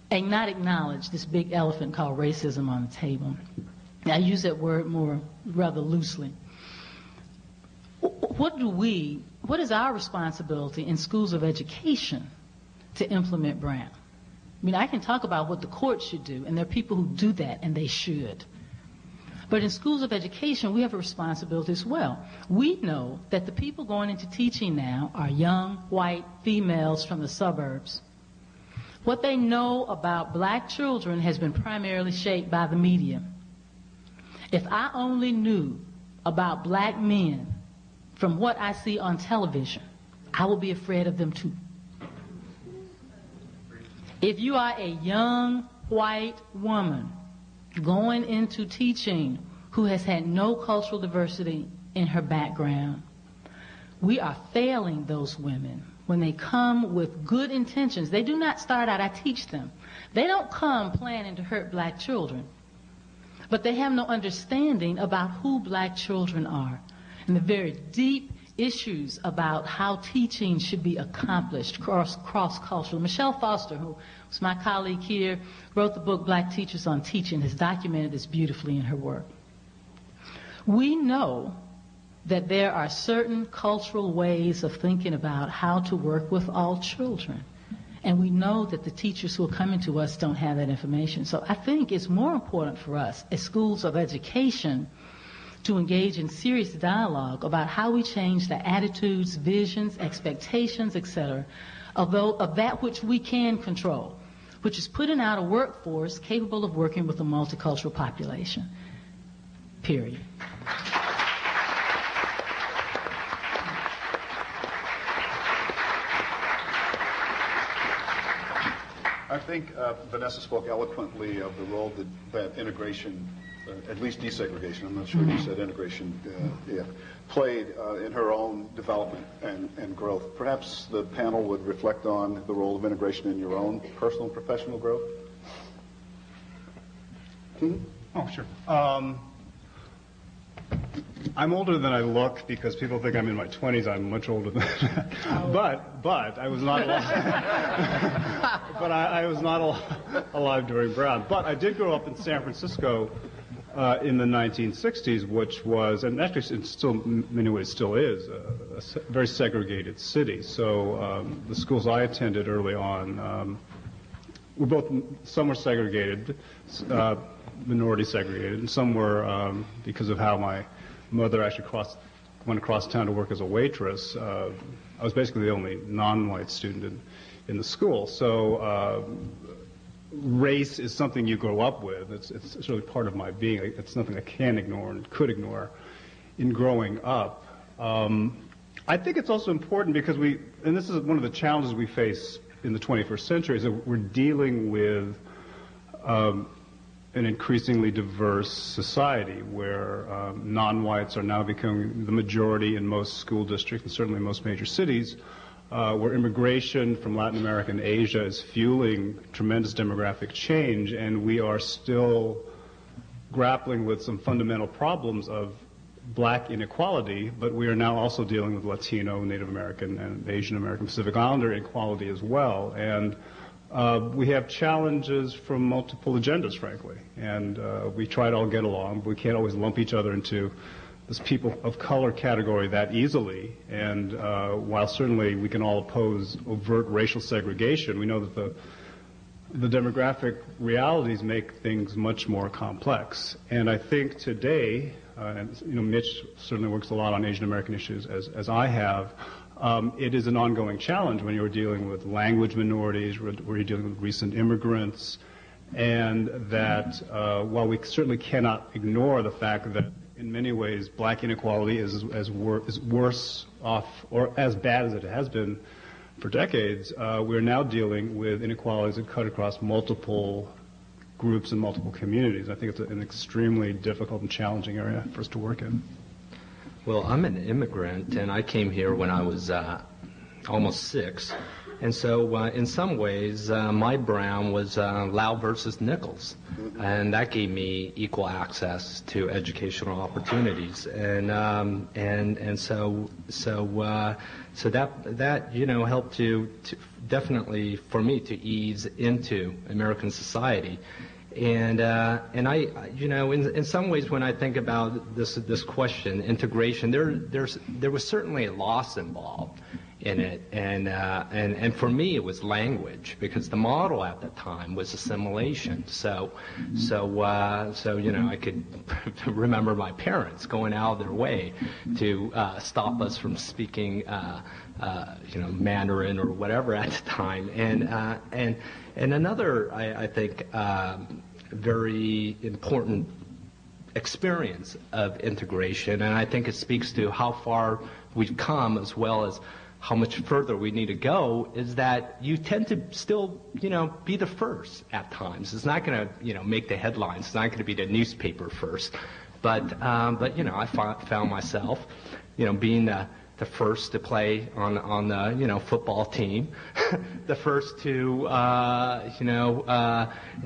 this big elephant called racism on the table. I use that word more rather loosely. What is our responsibility in schools of education to implement Brown? I mean, I can talk about what the courts should do, and there are people who do that, and they should. But in schools of education, we have a responsibility as well. We know that the people going into teaching now are young, white, females from the suburbs. What they know about black children has been primarily shaped by the media. If I only knew about black men from what I see on television, I would be afraid of them too. If you are a young white woman going into teaching who has had no cultural diversity in her background, we are failing those women when they come with good intentions. They do not start out, I teach them. They don't come planning to hurt black children, but they have no understanding about who black children are and the very deep issues about how teaching should be accomplished cross-cultural. Michelle Foster, who was my colleague here, wrote the book Black Teachers on Teaching, has documented this beautifully in her work. We know that there are certain cultural ways of thinking about how to work with all children. And we know that the teachers who are coming to us don't have that information. So I think it's more important for us as schools of education to engage in serious dialogue about how we change the attitudes, visions, expectations, etc., of that which we can control, which is putting out a workforce capable of working with a multicultural population. Period. I think Vanessa spoke eloquently of the role that integration, at least desegregation, I'm not sure you said integration, played in her own development and growth. Perhaps the panel would reflect on the role of integration in your own personal and professional growth? Oh, sure. I'm older than I look because people think I'm in my 20s. I'm much older than that. But I was not alive. But I was not alive during Brown. But I did grow up in San Francisco in the 1960s, which was, and actually it still, in many ways still is, a very segregated city. So the schools I attended early on some were segregated, minority segregated, and some were because of how my mother actually went across town to work as a waitress. I was basically the only non-white student in the school. So race is something you grow up with. It's really part of my being. It's nothing I can ignore and could ignore in growing up. I think it's also important because and this is one of the challenges we face in the 21st century, is that we're dealing with an increasingly diverse society where non-whites are now becoming the majority in most school districts and certainly most major cities, where immigration from Latin America and Asia is fueling tremendous demographic change, and we are still grappling with some fundamental problems of black inequality, but we are now also dealing with Latino, Native American, and Asian American Pacific Islander inequality as well. And we have challenges from multiple agendas, frankly, and we try to all get along, but we can't always lump each other into this people of color category that easily. And while certainly we can all oppose overt racial segregation, we know that the demographic realities make things much more complex. And I think today, and Mitch certainly works a lot on Asian American issues as I have, it is an ongoing challenge when you're dealing with language minorities, where you're dealing with recent immigrants, and that while we certainly cannot ignore the fact that in many ways black inequality is worse off or as bad as it has been for decades, we're now dealing with inequalities that cut across multiple groups and multiple communities. I think it's an extremely difficult and challenging area for us to work in. Well, I'm an immigrant, and I came here when I was almost 6. And so in some ways, my Brown was Lau versus Nichols, and that gave me equal access to educational opportunities, and so that helped to definitely for me to ease into American society. And I in some ways, when I think about this question, integration, there was certainly a loss involved in it, and for me it was language, because the model at the time was assimilation. So I could remember my parents going out of their way to stop us from speaking Mandarin or whatever at the time. And another, I think, very important experience of integration, and I think it speaks to how far we've come as well as how much further we need to go, is that you tend to still, be the first at times. It's not going to, make the headlines. It's not going to be the newspaper first. But I found myself, being the first to play on the, football team, the first to,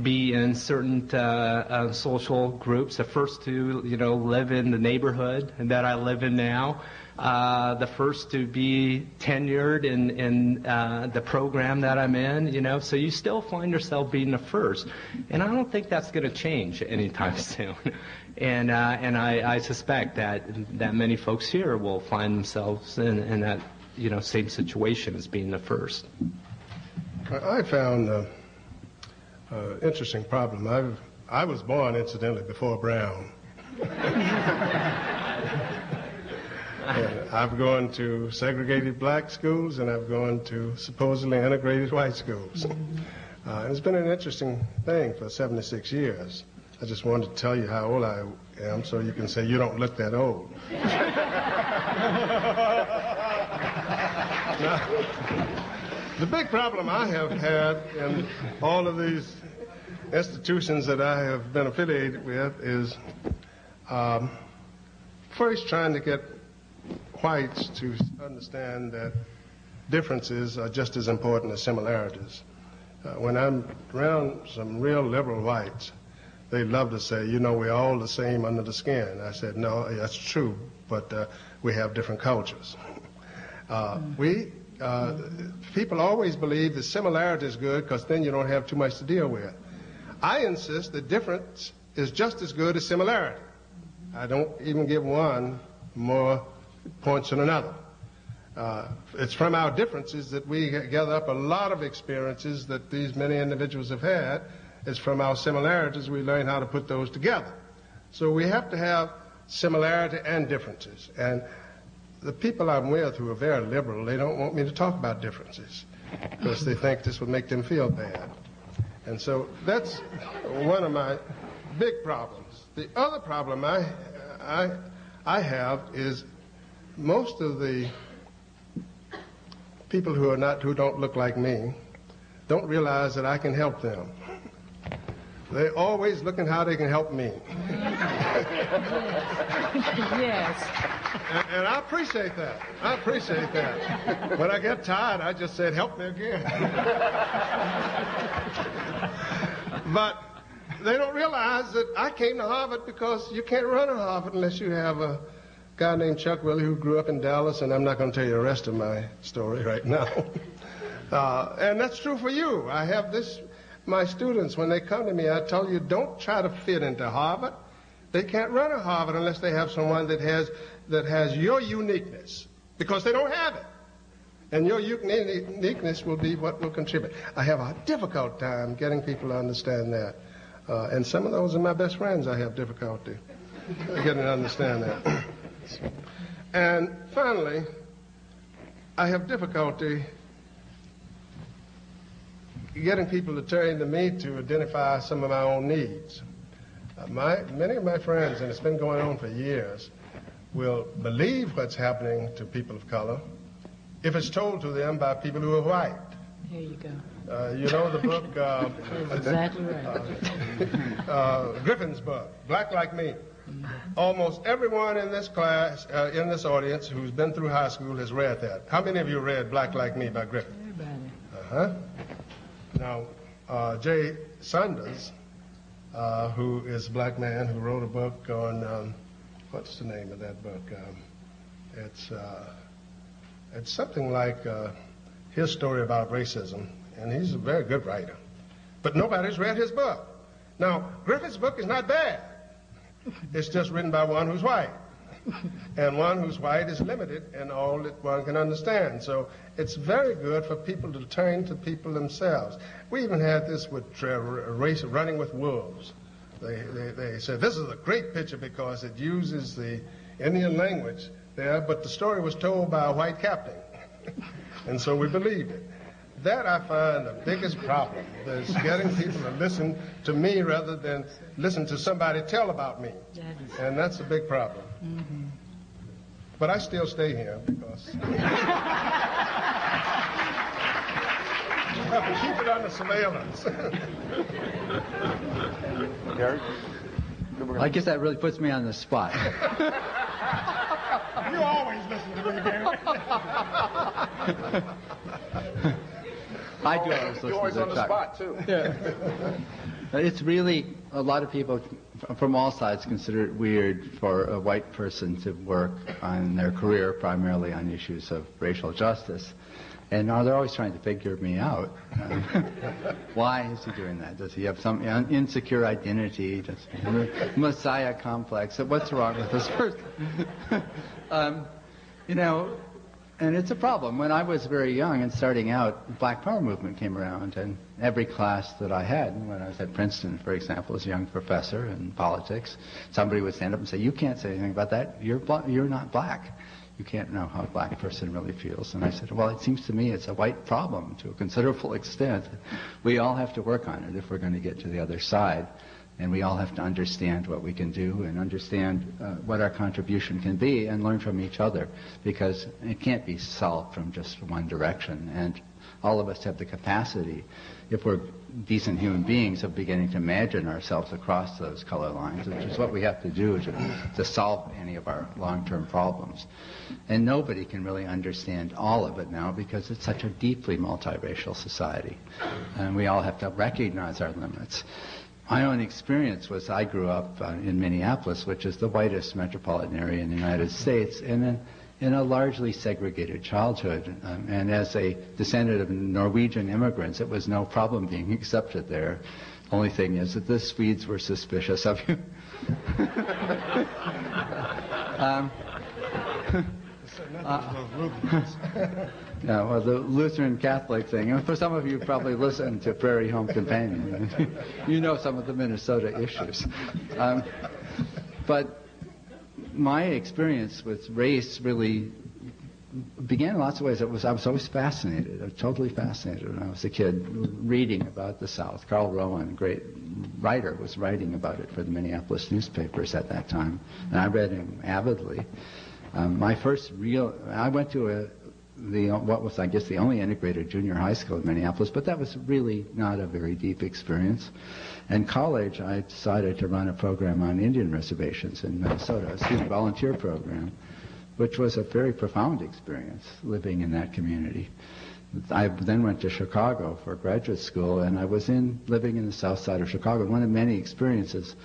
be in certain social groups, the first to, live in the neighborhood that I live in now. The first to be tenured in the program that I'm in, so you still find yourself being the first. And I don't think that's going to change anytime soon. And I suspect that many folks here will find themselves in that, same situation as being the first. I found an interesting problem. I was born, incidentally, before Brown. And I've gone to segregated black schools, and I've gone to supposedly integrated white schools. It's been an interesting thing for 76 years. I just wanted to tell you how old I am so you can say you don't look that old. Now, the big problem I have had in all of these institutions that I have been affiliated with is first trying to get whites to understand that differences are just as important as similarities. When I'm around some real liberal whites, they love to say, we're all the same under the skin. I said, no, that's true, but we have different cultures. People always believe that similarity is good because then you don't have too much to deal with. I insist that difference is just as good as similarity. I don't even give one more points than another. It's from our differences that we gather up a lot of experiences that these many individuals have had. It's from our similarities we learn how to put those together. So we have to have similarity and differences. And the people I'm with who are very liberal, they don't want me to talk about differences because they think this would make them feel bad. And so that's one of my big problems. The other problem I have is most of the people who don't look like me don't realize that I can help them. They're always looking how they can help me. Yes. And I appreciate that. When I get tired, I just said, help me again. But they don't realize that I came to Harvard because you can't run a Harvard unless you have a guy named Chuck Willie who grew up in Dallas, and I'm not going to tell you the rest of my story right now. And that's true for you. I have this, my students, when they come to me, I tell you, don't try to fit into Harvard. They can't run a Harvard unless they have someone that has your uniqueness, because they don't have it. And your uniqueness will be what will contribute. I have a difficult time getting people to understand that. And some of those are my best friends. I have difficulty getting to understand that. And finally, I have difficulty getting people to turn to me to identify some of my own needs. Many of my friends, and it's been going on for years, will believe what's happening to people of color if it's told to them by people who are white. Here you go. You know the book, Exactly right. Griffin's book, Black Like Me. Almost everyone in this class, in this audience who's been through high school has read that. How many of you read Black Like Me by Griffin? Everybody. Now, Jay Sanders, who is a black man who wrote a book on, what's the name of that book? It's something like his story about racism, and he's a very good writer. But nobody's read his book. Now, Griffith's book is not bad. It's just written by one who's white. And one who's white is limited in all that one can understand. So it's very good for people to turn to people themselves. We even had this with race running with wolves. They said this is a great picture because it uses the Indian language there, but the story was told by a white captain. And so we believed it. That I find the biggest problem, is getting people to listen to me rather than listen to somebody tell about me. And that's a big problem. Mm-hmm. But I still stay here because I have to keep it under surveillance. Gary? I guess that really puts me on the spot. You always listen to me, Gary. I do always listen. You're always to on the spot, too. Yeah. It's really, a lot of people from all sides consider it weird for a white person to work on their career primarily on issues of racial justice. And now they're always trying to figure me out. Why is he doing that? Does he have some insecure identity? Does he have a Messiah complex? What's wrong with this person? And it's a problem. When I was very young and starting out, the Black Power movement came around, and every class that I had, when I was at Princeton, for example, as a young professor in politics, somebody would stand up and say, "You can't say anything about that. You're not black. You can't know how a black person really feels." And I said, well, it seems to me it's a white problem to a considerable extent. We all have to work on it if we're going to get to the other side. And we all have to understand what we can do and understand what our contribution can be and learn from each other, because it can't be solved from just one direction. And all of us have the capacity, if we're decent human beings, of beginning to imagine ourselves across those color lines, which is what we have to do to solve any of our long-term problems. And nobody can really understand all of it now because it's such a deeply multiracial society. And we all have to recognize our limits. My own experience was I grew up in Minneapolis, which is the whitest metropolitan area in the United States, and in a largely segregated childhood. And as a descendant of Norwegian immigrants, it was no problem being accepted there. Only thing is that the Swedes were suspicious of you. Yeah, well, the Lutheran Catholic thing. And for some of you probably listen to Prairie Home Companion. You know some of the Minnesota issues. But my experience with race really began in lots of ways. I was always fascinated. I was totally fascinated when I was a kid reading about the South. Carl Rowan, a great writer, was writing about it for the Minneapolis newspapers at that time. And I read him avidly. My first I went to what was, I guess, the only integrated junior high school in Minneapolis, but that was really not a very deep experience. In college, I decided to run a program on Indian reservations in Minnesota, a student volunteer program, which was a very profound experience living in that community. I then went to Chicago for graduate school, and I was living in the south side of Chicago. One of many experiences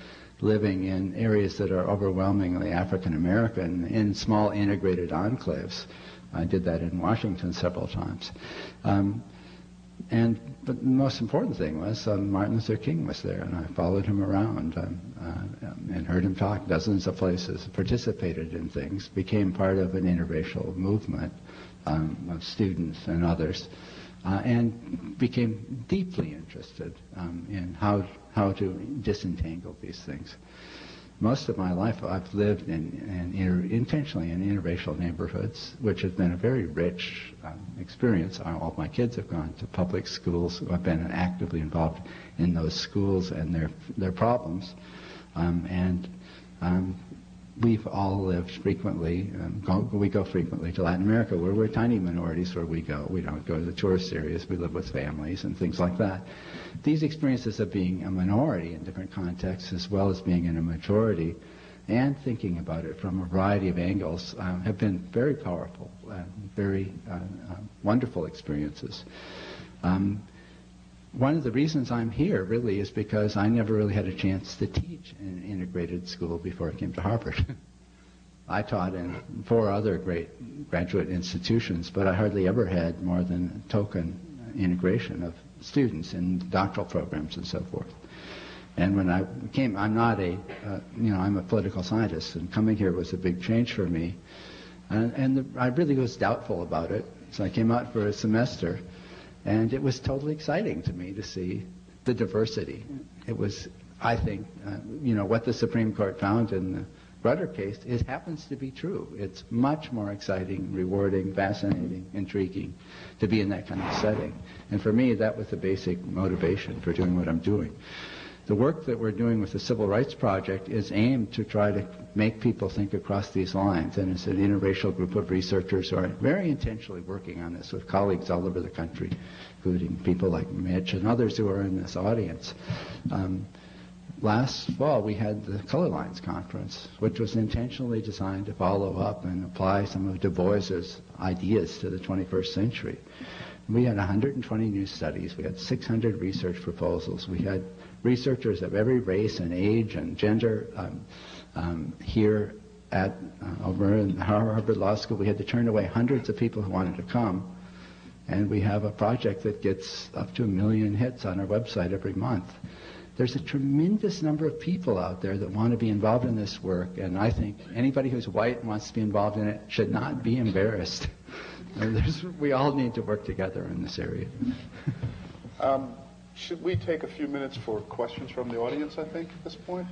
living in areas that are overwhelmingly African American in small integrated enclaves. I did that in Washington several times. But the most important thing was Martin Luther King was there, and I followed him around and heard him talk dozens of places, participated in things, became part of an interracial movement of students and others, and became deeply interested in how to disentangle these things. Most of my life I've lived intentionally in interracial neighborhoods, which has been a very rich experience. All my kids have gone to public schools. I've been actively involved in those schools and their problems. We've all lived frequently, we go frequently to Latin America, where we're tiny minorities where we go. We don't go to the tourist areas. We live with families and things like that. These experiences of being a minority in different contexts, as well as being in a majority, and thinking about it from a variety of angles, have been very powerful, very wonderful experiences. One of the reasons I'm here really is because I never really had a chance to teach in an integrated school before I came to Harvard. I taught in 4 other great graduate institutions, but I hardly ever had more than token integration of students in doctoral programs and so forth. And when I came, I'm a political scientist, and coming here was a big change for me. I really was doubtful about it, so I came out for a semester. And it was totally exciting to me to see the diversity. It was, I think, what the Supreme Court found in the Rudder case, it happens to be true. It's much more exciting, rewarding, fascinating, intriguing to be in that kind of setting. And for me, that was the basic motivation for doing what I'm doing. The work that we're doing with the Civil Rights Project is aimed to try to make people think across these lines, and it's an interracial group of researchers who are very intentionally working on this with colleagues all over the country, including people like Mitch and others who are in this audience. Last fall, we had the Color Lines Conference, which was intentionally designed to follow up and apply some of Du Bois's ideas to the 21st century. We had 120 new studies. We had 600 research proposals. We had researchers of every race and age and gender here over in Harvard Law School. We had to turn away hundreds of people who wanted to come. And we have a project that gets up to 1 million hits on our website every month. There's a tremendous number of people out there that want to be involved in this work, and I think anybody who's white and wants to be involved in it should not be embarrassed. We all need to work together in this area. Should we take a few minutes for questions from the audience, I think, at this point?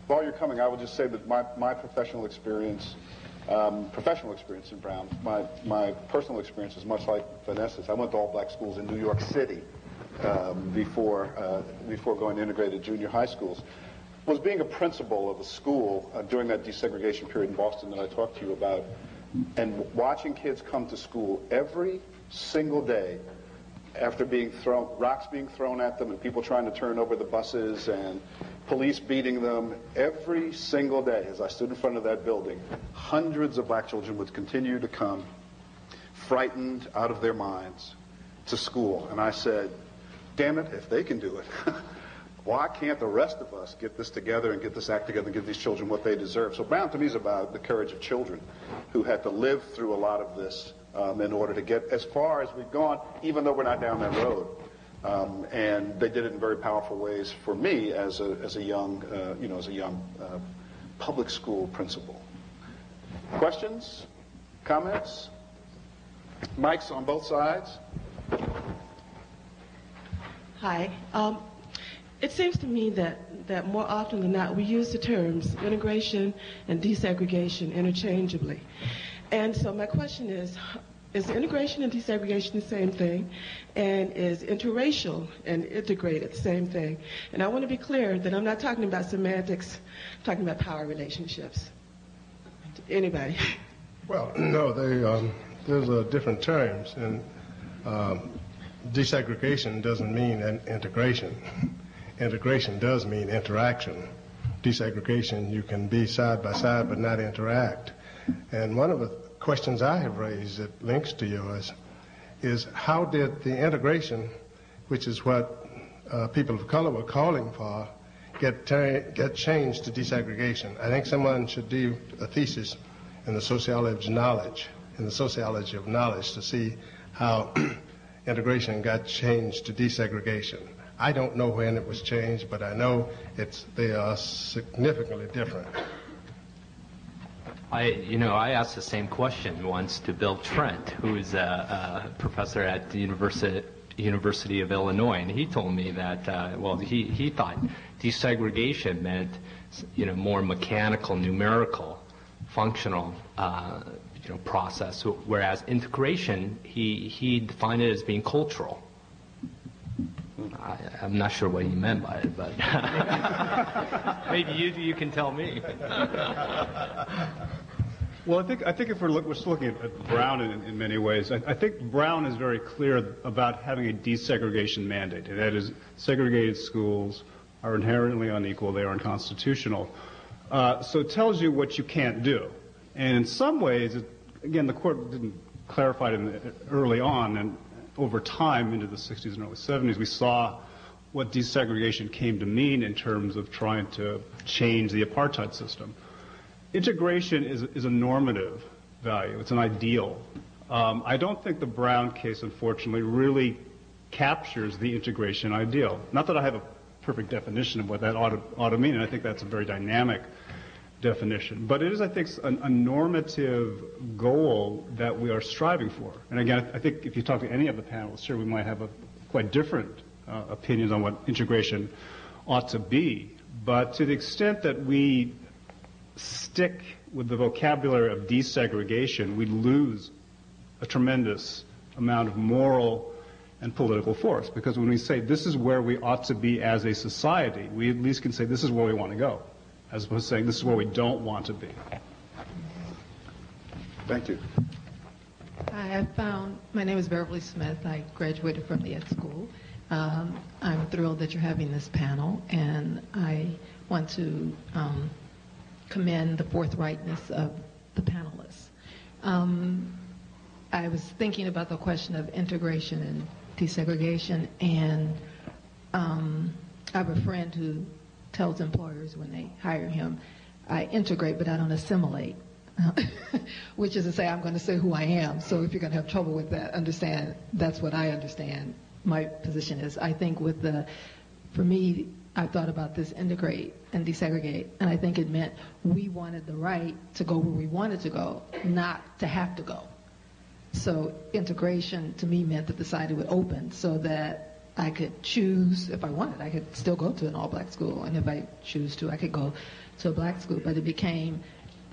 While you're coming, I will just say that my professional experience in Brown, my personal experience is much like Vanessa's. I went to all-black schools in New York City before going to integrated junior high schools. Was being a principal of a school during that desegregation period in Boston that I talked to you about, and watching kids come to school every single day after rocks being thrown at them and people trying to turn over the buses and police beating them, every single day as I stood in front of that building, hundreds of black children would continue to come, frightened out of their minds, to school. And I said, damn it, if they can do it, why can't the rest of us get this together and get this act together and give these children what they deserve? So Brown to me is about the courage of children who had to live through a lot of this in order to get as far as we've gone, even though we're not down that road. And they did it in very powerful ways for me as a young public school principal. Questions? Comments? Mics on both sides. Hi. It seems to me that more often than not we use the terms integration and desegregation interchangeably. And so my question is integration and desegregation the same thing? And is interracial and integrated the same thing? And I want to be clear that I'm not talking about semantics, I'm talking about power relationships. Anybody? Well, no, there's different terms. And desegregation doesn't mean integration. Integration does mean interaction. Desegregation, you can be side by side but not interact. And one of the questions I have raised that links to yours is how did the integration, which is what people of color were calling for, get changed to desegregation? I think someone should do a thesis in the sociology of knowledge in the sociology of knowledge to see how integration got changed to desegregation. I don't know when it was changed, but I know they are significantly different. I asked the same question once to Bill Trent, who is a professor at the University of Illinois, and he told me that, he thought desegregation meant, more mechanical, numerical, functional, process, whereas integration, he defined it as being cultural. I'm not sure what he meant by it, but maybe you can tell me. Well, I think if we're still looking at Brown in many ways, I think Brown is very clear about having a desegregation mandate, and that is segregated schools are inherently unequal, they are unconstitutional. So it tells you what you can't do. And in some ways, again, the court didn't clarify it early on, and over time into the 60s and early 70s, we saw what desegregation came to mean in terms of trying to change the apartheid system. Integration is a normative value. It's an ideal. I don't think the Brown case, unfortunately, really captures the integration ideal. Not that I have a perfect definition of what that ought to mean, and I think that's a very dynamic definition. But it is, I think, a normative goal that we are striving for. And again, I think if you talk to any of the panelists here, we might have quite different opinions on what integration ought to be. But to the extent that we stick with the vocabulary of desegregation, we lose a tremendous amount of moral and political force. Because when we say this is where we ought to be as a society, we at least can say this is where we want to go, as opposed to saying this is where we don't want to be. Thank you. My name is Beverly Smith. I graduated from the Ed School. I'm thrilled that you're having this panel, and I want to commend the forthrightness of the panelists. I was thinking about the question of integration and desegregation, and I have a friend who tells employers when they hire him, I integrate but I don't assimilate, which is to say I'm going to say who I am. So if you're going to have trouble with that, understand that's what I understand my position is. I think for me, I thought about this integrate and desegregate, and I think it meant we wanted the right to go where we wanted to go, not to have to go. So integration to me meant that the society would open so that I could choose, if I wanted, I could still go to an all-black school, and if I choose to, I could go to a black school. But it became,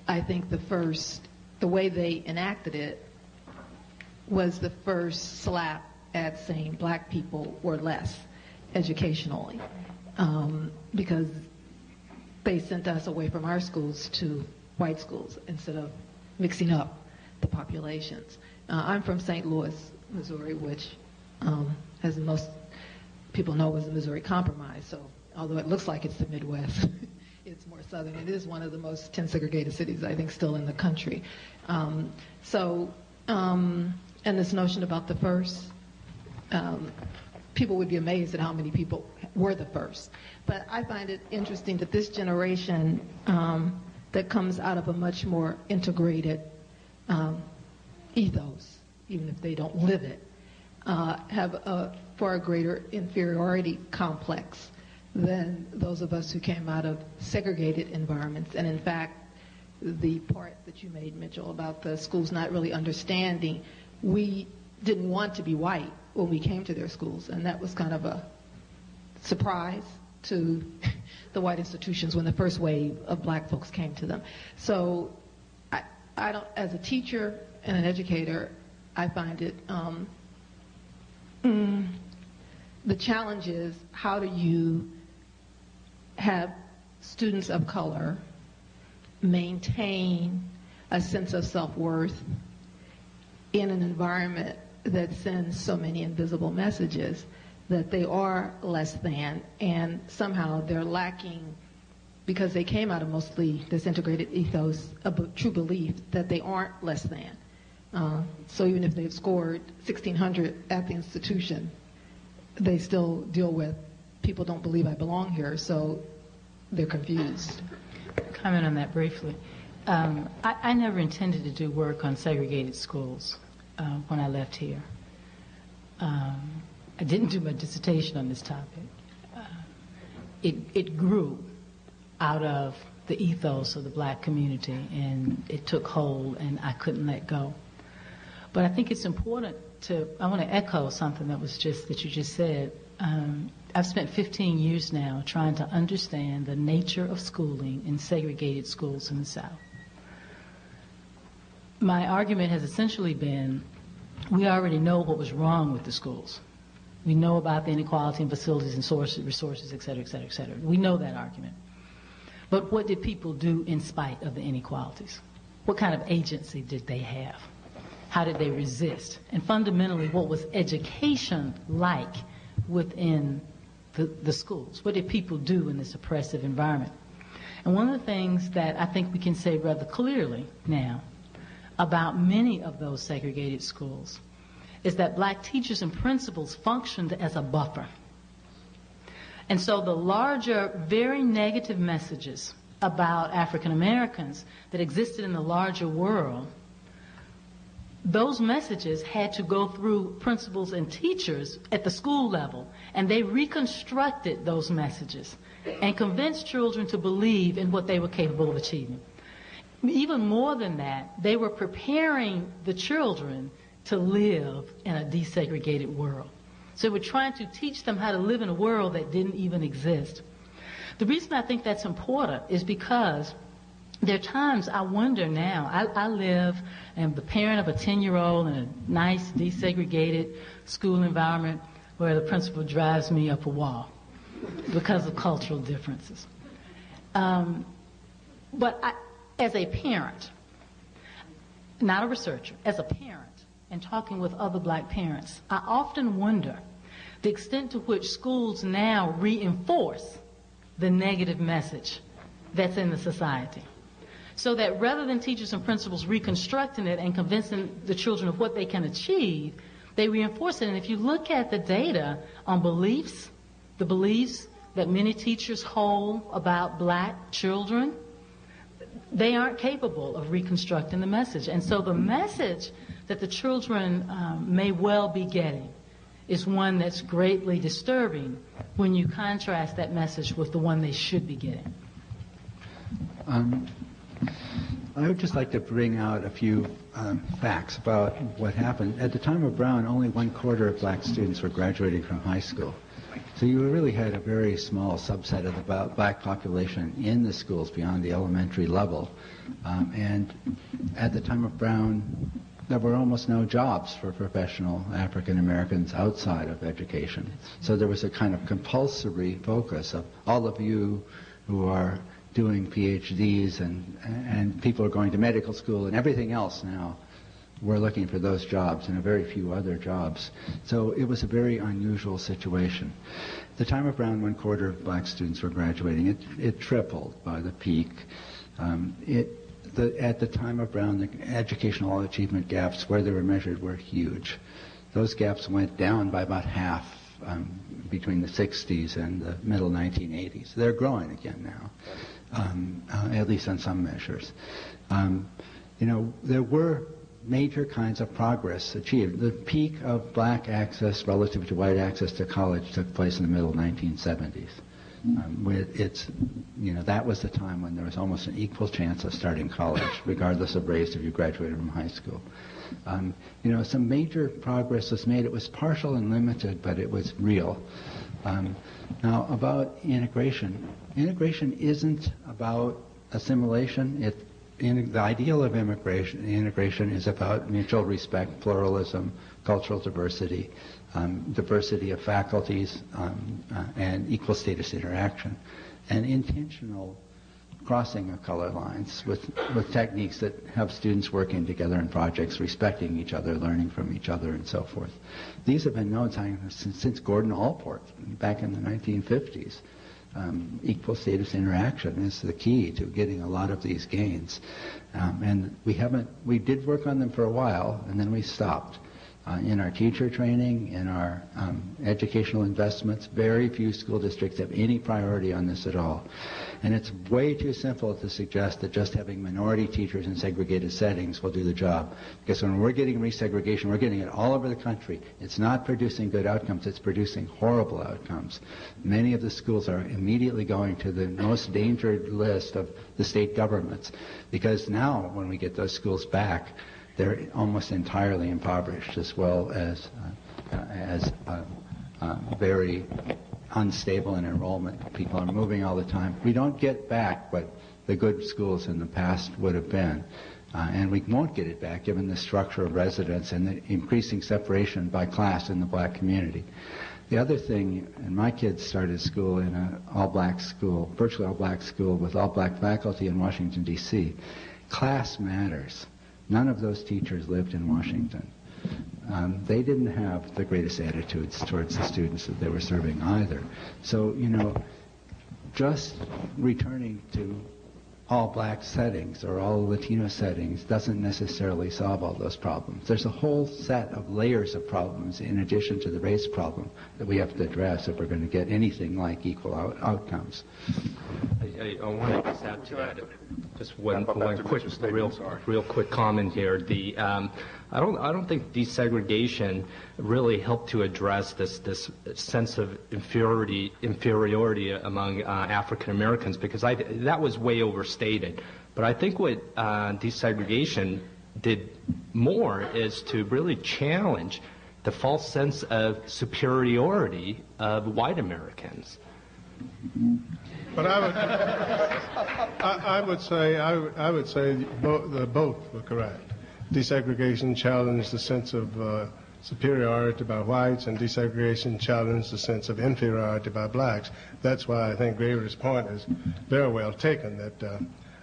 I think the way they enacted it was the first slap at saying black people were less educationally. Because they sent us away from our schools to white schools instead of mixing up the populations. I'm from St. Louis, Missouri, which, as most people know, was the Missouri Compromise. So although it looks like it's the Midwest, it's more southern. It is one of the most 10 segregated cities, I think, still in the country. And this notion about the first, people would be amazed at how many people were the first. But I find it interesting that this generation that comes out of a much more integrated ethos, even if they don't live it, have a far greater inferiority complex than those of us who came out of segregated environments. And in fact, the part that you made, Mitchell, about the schools not really understanding, we didn't want to be white when we came to their schools, and that was kind of a surprise to the white institutions when the first wave of black folks came to them. So I don't, as a teacher and an educator, I find it, the challenge is how do you have students of color maintain a sense of self-worth in an environment that sends so many invisible messages that they are less than, and somehow they're lacking, because they came out of mostly this integrated ethos, a true belief that they aren't less than. So even if they've scored 1,600 at the institution, they still deal with, people don't believe I belong here, so they're confused. Comment on that briefly. I never intended to do work on segregated schools when I left here. I didn't do my dissertation on this topic. It grew out of the ethos of the black community, and it took hold, and I couldn't let go. But I think it's important I want to echo something that you just said. I've spent 15 years now trying to understand the nature of schooling in segregated schools in the South. My argument has essentially been, we already know what was wrong with the schools. We know about the inequality in facilities and resources, et cetera, et cetera, et cetera. We know that argument. But what did people do in spite of the inequalities? What kind of agency did they have? How did they resist? And fundamentally, what was education like within the schools? What did people do in this oppressive environment? And one of the things that I think we can say rather clearly now about many of those segregated schools is that black teachers and principals functioned as a buffer. And so the larger, very negative messages about African Americans that existed in the larger world, those messages had to go through principals and teachers at the school level, and they reconstructed those messages and convinced children to believe in what they were capable of achieving. Even more than that, they were preparing the children to live in a desegregated world. So we're trying to teach them how to live in a world that didn't even exist. The reason I think that's important is because there are times I wonder now, I live and am the parent of a 10-year-old in a nice desegregated school environment where the principal drives me up a wall because of cultural differences. But as a parent, not a researcher, as a parent, and talking with other black parents, I often wonder the extent to which schools now reinforce the negative message that's in the society. So that rather than teachers and principals reconstructing it and convincing the children of what they can achieve, they reinforce it. And if you look at the data on beliefs, the beliefs that many teachers hold about black children, they aren't capable of reconstructing the message. And so the message that the children may well be getting is one that's greatly disturbing when you contrast that message with the one they should be getting. I would just like to bring out a few facts about what happened. At the time of Brown, only 1/4 of black students were graduating from high school. So you really had a very small subset of the black population in the schools beyond the elementary level. And at the time of Brown, there were almost no jobs for professional African Americans outside of education. So there was a kind of compulsory focus of all of you who are doing PhDs and people are going to medical school and everything else now. We're looking for those jobs and a very few other jobs. So it was a very unusual situation. At the time of Brown, 1/4 of black students were graduating. It tripled by the peak. At the time of Brown, the educational achievement gaps where they were measured were huge. Those gaps went down by about half between the 60s and the middle 1980s. They're growing again now, at least on some measures. There were major kinds of progress achieved. The peak of black access relative to white access to college took place in the middle 1970s. That was the time when there was almost an equal chance of starting college, regardless of race, if you graduated from high school. Some major progress was made. It was partial and limited, but it was real. Now, about integration. Integration isn't about assimilation. The ideal of integration is about mutual respect, pluralism, cultural diversity, diversity of faculties, and equal status interaction, and intentional crossing of color lines with techniques that have students working together in projects, respecting each other, learning from each other, and so forth. These have been known since Gordon Allport back in the 1950s. Equal status interaction is the key to getting a lot of these gains. And we did work on them for a while, and then we stopped. in our teacher training, in our educational investments. Very few school districts have any priority on this at all. And it's way too simple to suggest that just having minority teachers in segregated settings will do the job. Because when we're getting resegregation, we're getting it all over the country. It's not producing good outcomes, it's producing horrible outcomes. Many of the schools are immediately going to the most endangered list of the state governments. Because now, when we get those schools back, they're almost entirely impoverished, as well as very unstable in enrollment. People are moving all the time. We don't get back what the good schools in the past would have been. And we won't get it back given the structure of residence and the increasing separation by class in the black community. The other thing, and my kids started school in an all-black school, virtually all-black school with all-black faculty in Washington, D.C. Class matters. None of those teachers lived in Washington. They didn't have the greatest attitudes towards the students that they were serving either. So, just returning to all black settings or all Latino settings doesn't necessarily solve all those problems. There's a whole set of layers of problems in addition to the race problem that we have to address if we're going to get anything like equal outcomes. I want to just add to that just one quick, real quick comment here. I don't think desegregation really helped to address this sense of inferiority among African Americans, because that was way overstated. But I think what desegregation did more is to really challenge the false sense of superiority of white Americans. But I would say both were correct. Desegregation challenged the sense of superiority by whites, and desegregation challenged the sense of inferiority by blacks. That's why I think Graver's point is very well taken.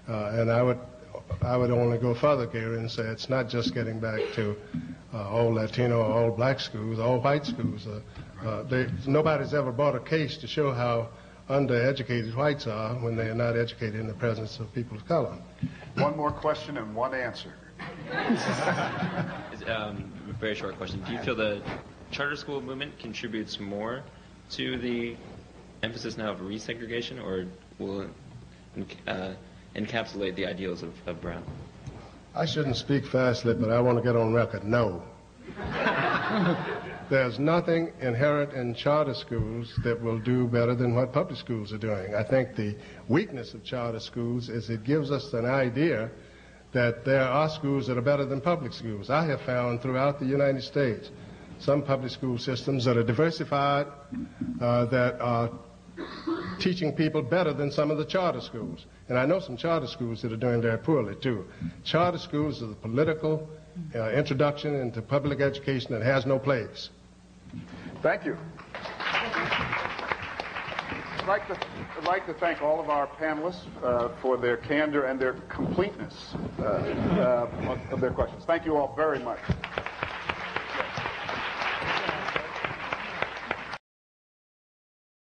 And I would only go further, Gary, and say it's not just getting back to all Latino or all black schools, all white schools. Nobody's ever brought a case to show how undereducated whites are when they are not educated in the presence of people of color. One more question and one answer. Very short question. Do you feel the charter school movement contributes more to the emphasis now of resegregation, or will it encapsulate the ideals of Brown? I shouldn't speak fastly, but I want to get on record. No. There's nothing inherent in charter schools that will do better than what public schools are doing. I think the weakness of charter schools is it gives us an idea that there are schools that are better than public schools. I have found throughout the United States some public school systems that are diversified, that are teaching people better than some of the charter schools. And I know some charter schools that are doing very poorly, too. Charter schools are the political introduction into public education that has no place. Thank you. I'd like to thank all of our panelists for their candor and their completeness of their questions. Thank you all very much.